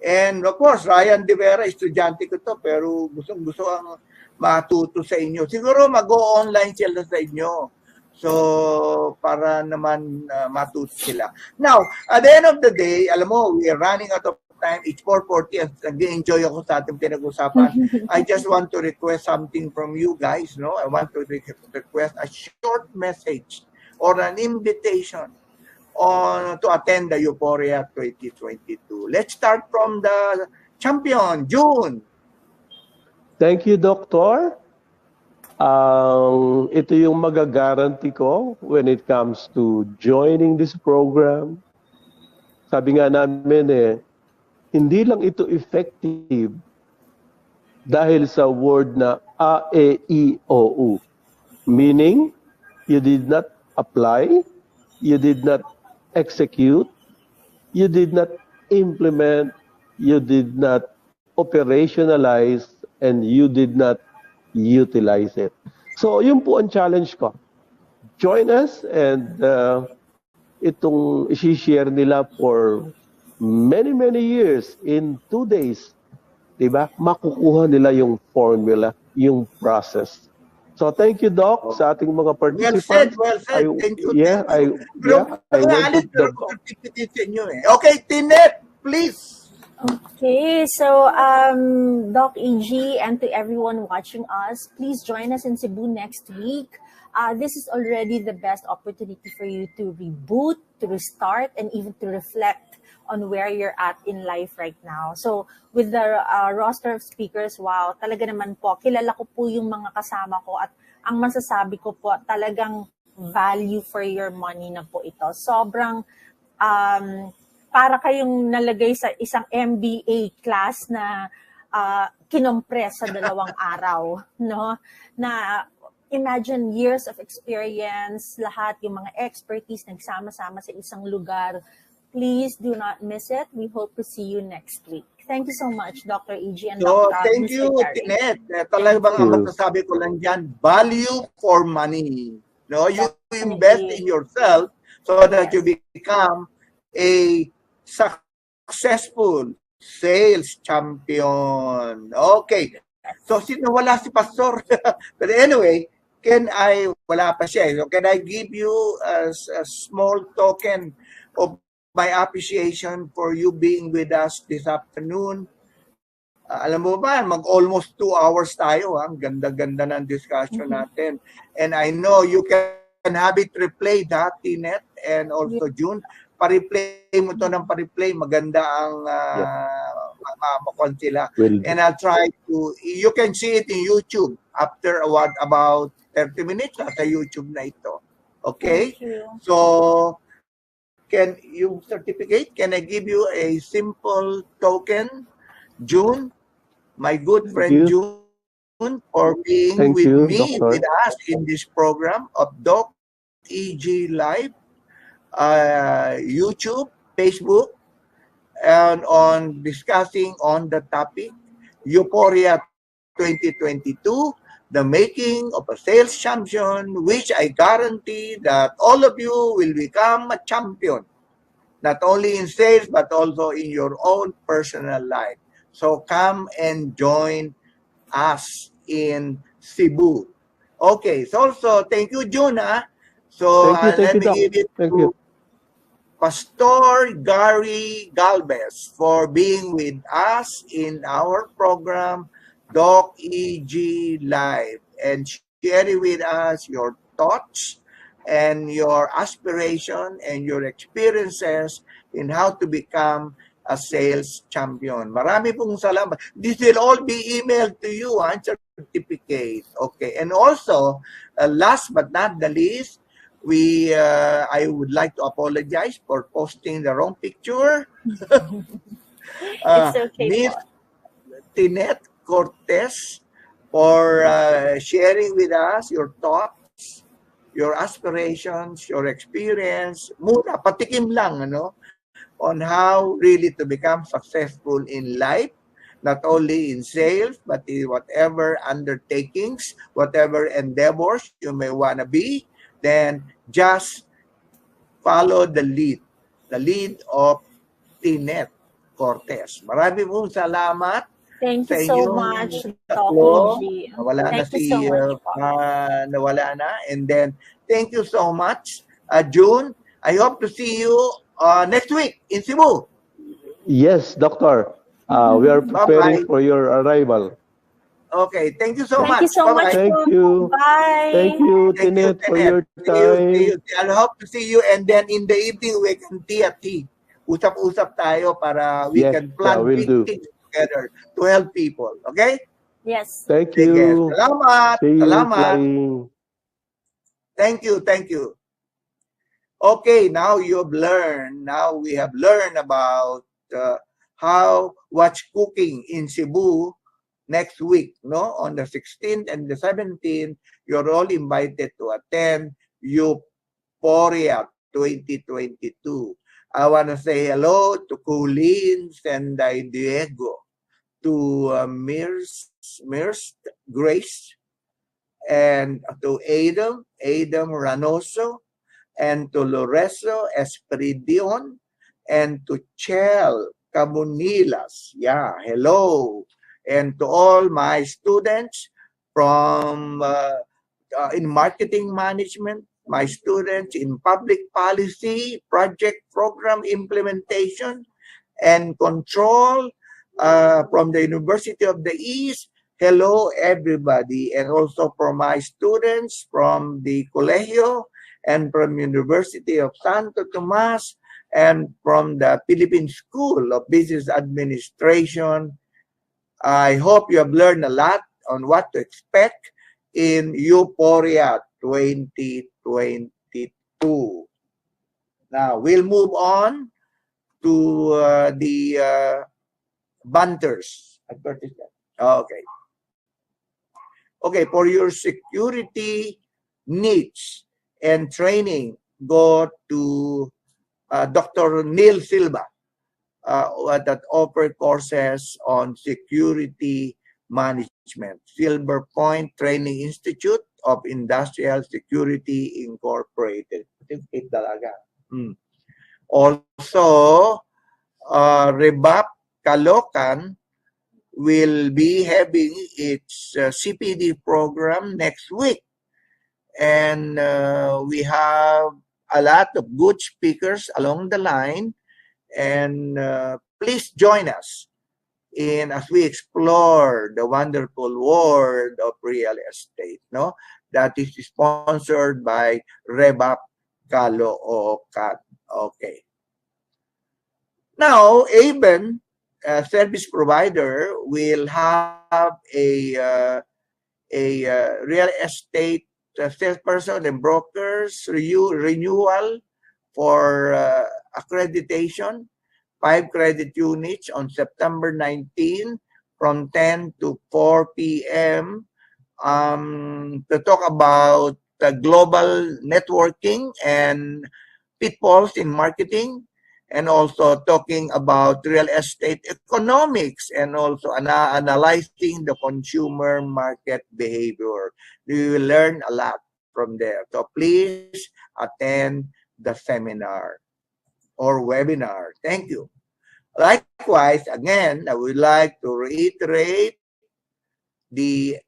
B: And of course, Ryan De Vera, estudyante ko to, pero gustong-gusto ang matuto sa inyo. Siguro mag-o-online sila sa inyo. So, para naman matuto sila. Now, at the end of the day, alam mo, we are running out of time. It's 4:40 and nag-enjoy ako sa ating pinag-usapan. I just want to request something from you guys, no? I want to request a short message or an invitation to attend the Euphoria 2022. Let's start from the champion, June.
F: Thank you, Doctor. Ito yung magagaranti ko when it comes to joining this program. Sabi nga namin hindi lang ito effective dahil sa word na A, E, I, O, U. Meaning, you did not apply, you did not execute, you did not implement, you did not operationalize, and you did not utilize it. So, yun po ang challenge ko. Join us and itong isi-share nila for many years in 2 days. Diba? Makukuha nila yung formula, yung process. So, thank you, Doc, sa ating mga participants.
B: Well said. Thank you.
F: I went to the...
B: Okay, Tinet, please.
D: Okay, so Doc EG and to everyone watching us, please join us in Cebu next week. This is already the best opportunity for you to reboot, to restart, and even to reflect on where you're at in life right now. So with the roster of speakers, wow, talaga naman po, kilala ko po yung mga kasama ko at ang masasabi ko po, talagang value for your money na po ito. Sobrang para kayong nalagay sa isang MBA class na kinompress sa 2 araw, no? Na imagine years of experience, lahat yung mga expertise nagsama-sama sa isang lugar. Please do not miss it. We hope to see you next week. Thank you so much, Dr. EG and
B: So,
D: Dr.
B: thank you, Tinet. Talagang ang masasabi ko lang dyan, value for money. No, you invest in yourself so that you become a successful sales champion. Okay. So, wala si Pastor. But anyway, wala pa siya. So, can I give you a small token of my appreciation for you being with us this afternoon? Alam mo ba, mag-almost 2 hours tayo. Ang ganda-ganda ng discussion natin. And I know you can have it replayed, Tinet, and also June. Pa-replay mo to ng pa-replay. Maganda ang mamakon sila.
F: Will do.
B: And I'll try to, you can see it in YouTube after about 30 minutes sa YouTube na ito. Okay?
D: Thank you.
B: So, can yung certificate, can I give you a simple token, June, my good
F: Thank
B: friend
F: you.
B: June, for being
F: Thank
B: with
F: you,
B: me,
F: Doctor.
B: with us in this program of Doc EG Live, YouTube, Facebook, and on discussing on the topic Euphoria 2022, the making of a sales champion, which I guarantee that all of you will become a champion, not only in sales but also in your own personal life. So come and join us in Cebu. Okay, so also thank you, Juna. So
F: Thank
B: let
F: you,
B: me
F: Doc.
B: give it
F: Thank
B: to
F: you.
B: Pastor Gary Galvez for being with us in our program, Doc EG Live, and sharing with us your thoughts and your aspiration and your experiences in how to become a sales champion. Marami pong salamat. This will all be emailed to you, certificate. Okay. And also, last but not the least, I would like to apologize for posting the wrong picture.
D: It's okay
B: Miss
D: po.
B: Tinette Cortez for sharing with us your thoughts, your aspirations, your experience. Muna, patikim lang, on how really to become successful in life, not only in sales, but in whatever undertakings, whatever endeavors you may want to be, then just follow the lead of Tinette Cortez. Marami pong salamat
D: Thank
B: sa
D: you so
B: inyong
D: much, Doc
B: tatlo.
D: EG.
B: Nawala na
D: Thank you so much po.
B: nawala na. And then, thank you so much, June. I hope to see you next week in Cebu.
F: Yes, Doctor. We are preparing
B: Bye-bye.
F: for your arrival.
B: Okay, thank you so
D: Thank you
B: much.
D: so much
B: Bye-bye.
F: Thank
D: po.
F: you.
D: Bye.
F: Thank you,
B: Thank you,
F: Tinette, for
B: Tenet.
F: your
B: See you.
F: time.
B: I hope to see you. And then in the evening, we can tea. Usap-usap tayo para we
F: Yes,
B: can plan
F: will
B: big
F: do.
B: things together to help people. Okay?
D: Yes.
F: Thank
B: Sige.
F: you.
B: Salamat.
F: See you
B: Salamat.
F: flying.
B: Thank you. Thank you. Okay, now we have learned about what's cooking in Cebu next week, no? On the 16th and the 17th, you're all invited to attend Euphoria 2022. I want to say hello to Colleen, Senday Diego, to Mirst Grace, and to Adam Ranoso, and to Lorenzo Esperidion, and to Chel Camunilas. Yeah, hello. And to all my students from in marketing management, my students in public policy, project program implementation, and control from the University of the East. Hello, everybody. And also from my students from the Colegio and from University of Santo Tomas and from the Philippine School of Business Administration. I hope you have learned a lot on what to expect in Euphoria 2022. Now, we'll move on to the banters. Okay. Okay, for your security needs and training, go to Dr. Neil Silva that offer courses on security management. Silver Point Training Institute of Industrial Security Incorporated. Also, Rebap Caloocan will be having its CPD program next week. And we have a lot of good speakers along the line. And please join us as we explore the wonderful world of real estate, no? That is sponsored by Rebap Caloocan. Okay. Now, Aben service provider will have real estate salesperson and brokers renewal for accreditation, 5 credit units on September 19 from 10 to 4 p.m. To talk about global networking and pitfalls in marketing, and also talking about real estate economics, and also analyzing the consumer market behavior. You will learn a lot from there. So please attend the seminar or webinar. Thank you. Likewise, again, I would like to reiterate the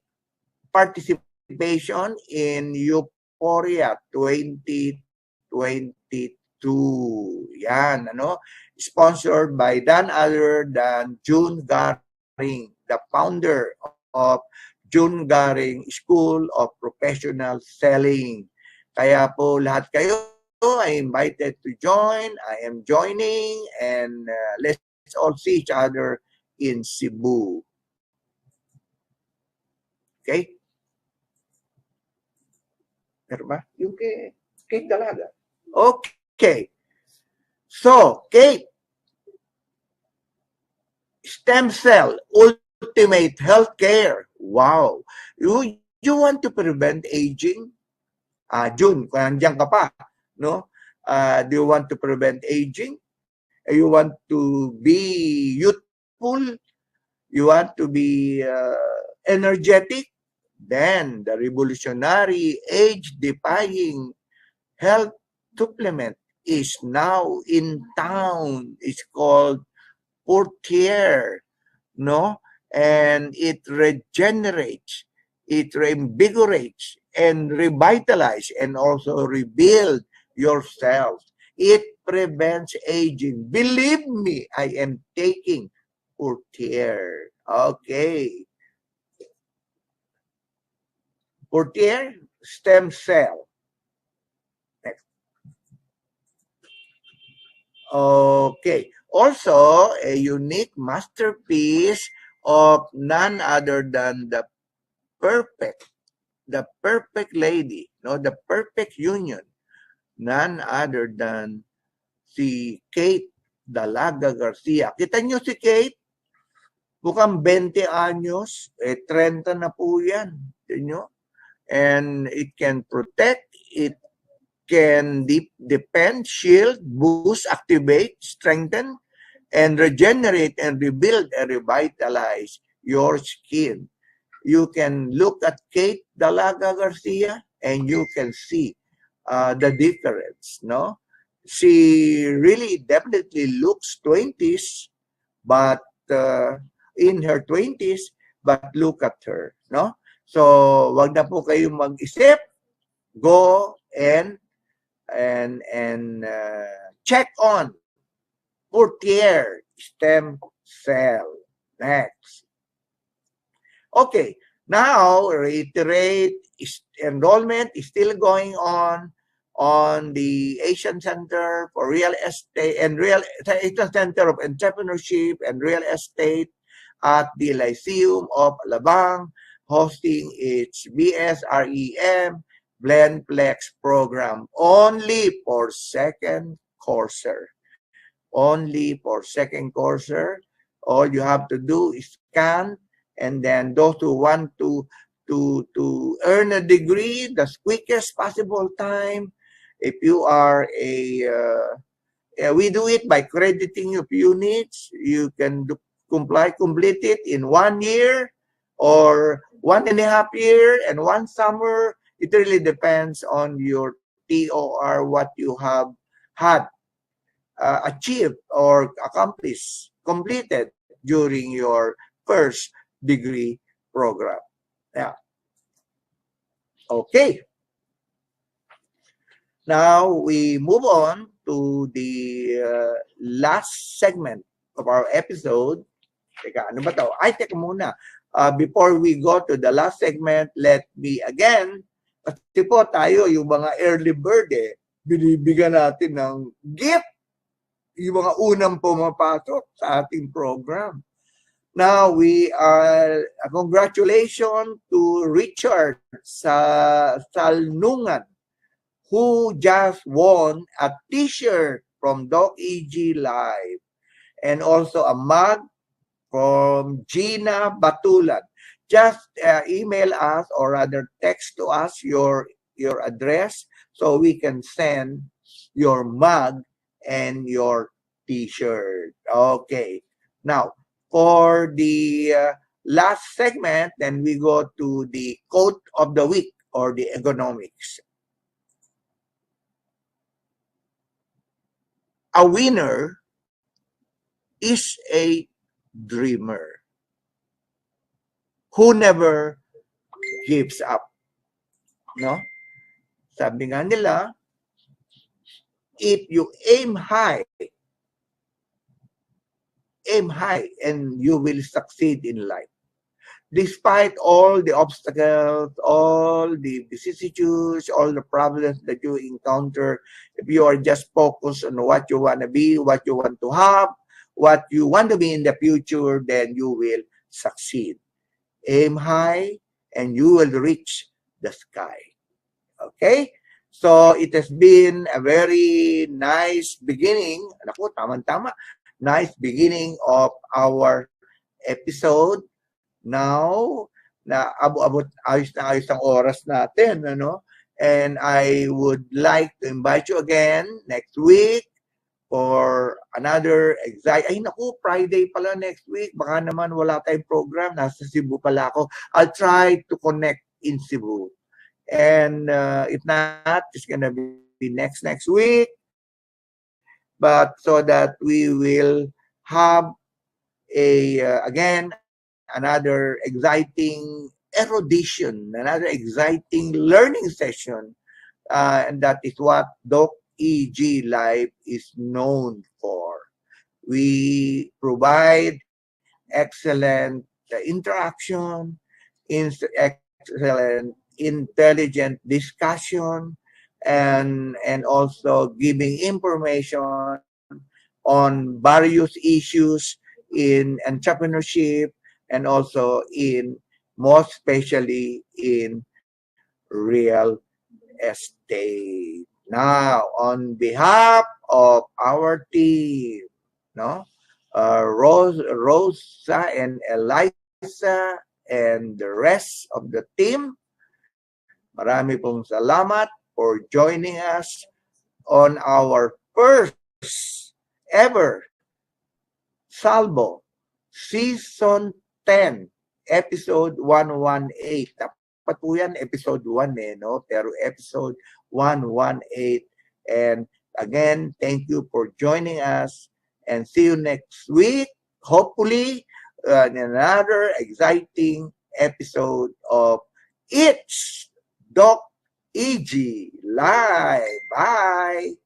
B: participation in Euphoria 2022. Yan, sponsored by none other than June Garing, the founder of June Garing School of Professional Selling. Kaya po lahat kayo I invited to join. I am joining, and let's all see each other in Cebu. Okay? Pero ba? Yung Kate Dalaga. Okay. So, Kate, stem cell, ultimate healthcare. Wow. You want to prevent aging? June, kung nandiyan ka pa, no? Do you want to prevent aging? You want to be youthful? You want to be energetic? Then the revolutionary age-defying health supplement is now in town. It's called Portier, no? And it regenerates, it reinvigorates, and revitalizes, and also rebuild your cells. It prevents aging. Believe me, I am taking Portier. Okay. Portier stem cell. Next. Okay. Also, a unique masterpiece of none other than the perfect lady, no, the perfect union, none other than si Kate Dalaga Garcia. Kita nyo si Kate? Mukhang 20 anyos, 30 na po yan. Nyo? And it can protect, it can defend, shield, boost, activate, strengthen, and regenerate, and rebuild, and revitalize your skin. You can look at Kate Dalaga Garcia and you can see the difference, no? She really definitely looks 20s, but in her 20s, but look at her, no? So, wag na po kayong mag-isip. Go and check on Portier stem cell. Next. Okay, now reiterate, enrollment is still going on the Asian Center for Real Estate and Asian Center of Entrepreneurship and Real Estate at the Lyceum of Alabang, hosting its BSREM Blendplex program only for second courser. Only for second courser. All you have to do is scan, and then those who want to earn a degree the quickest possible time, if you are we do it by crediting of units. You can complete it in 1 year or 1.5 years and 1 summer. It really depends on your TOR, what you have had achieved or accomplished, completed during your first degree program. Yeah. Okay. Now we move on to the last segment of our episode. Teka, ano ba to? Ay, teka muna. Before we go to the last segment, let me again, kasi po tayo, yung mga early bird, binibigyan natin ng gift. yung mga unang pumapasok sa ating program. Now, we are, congratulations to Richard Salnungan, who just won a t-shirt from Doc EG Live, and also a mug from Gina Batulan. Just email us, or rather text to us your address so we can send your mug and your t-shirt. Okay. Now, for the last segment, then we go to the quote of the week, or the economics. A winner is a dreamer who never gives up. No? Sabi nga nila, if you aim high and you will succeed in life. Despite all the obstacles, all the vicissitudes, all the problems that you encounter, if you are just focused on what you want to be, what you want to have, what you want to be in the future, then you will succeed. Aim high and you will reach the sky. Okay? So it has been a very nice beginning. Naku, tama-tama. Nice beginning of our episode. Now, na abot ayos ang oras natin, ano? And I would like to invite you again next week for another ay naku, Friday pala next week. Baka naman wala tayong program. Nasa Cebu pala ako. I'll try to connect in Cebu. And if not, it's gonna be next week. But so that we will have again another exciting erudition, another exciting learning session, and that is what Doc EG Live is known for. We provide excellent interaction, excellent intelligent discussion, and also giving information on various issues in entrepreneurship, and also most especially in real estate. Now, on behalf of our team, Rosa and Eliza and the rest of the team, marami pong salamat for joining us on our first ever Salvo Season 10, Episode 118. Dapat po yan, Episode 1 no? Pero Episode 118. And again, thank you for joining us, and see you next week, hopefully, in another exciting episode of It's Doc EG Live. Bye!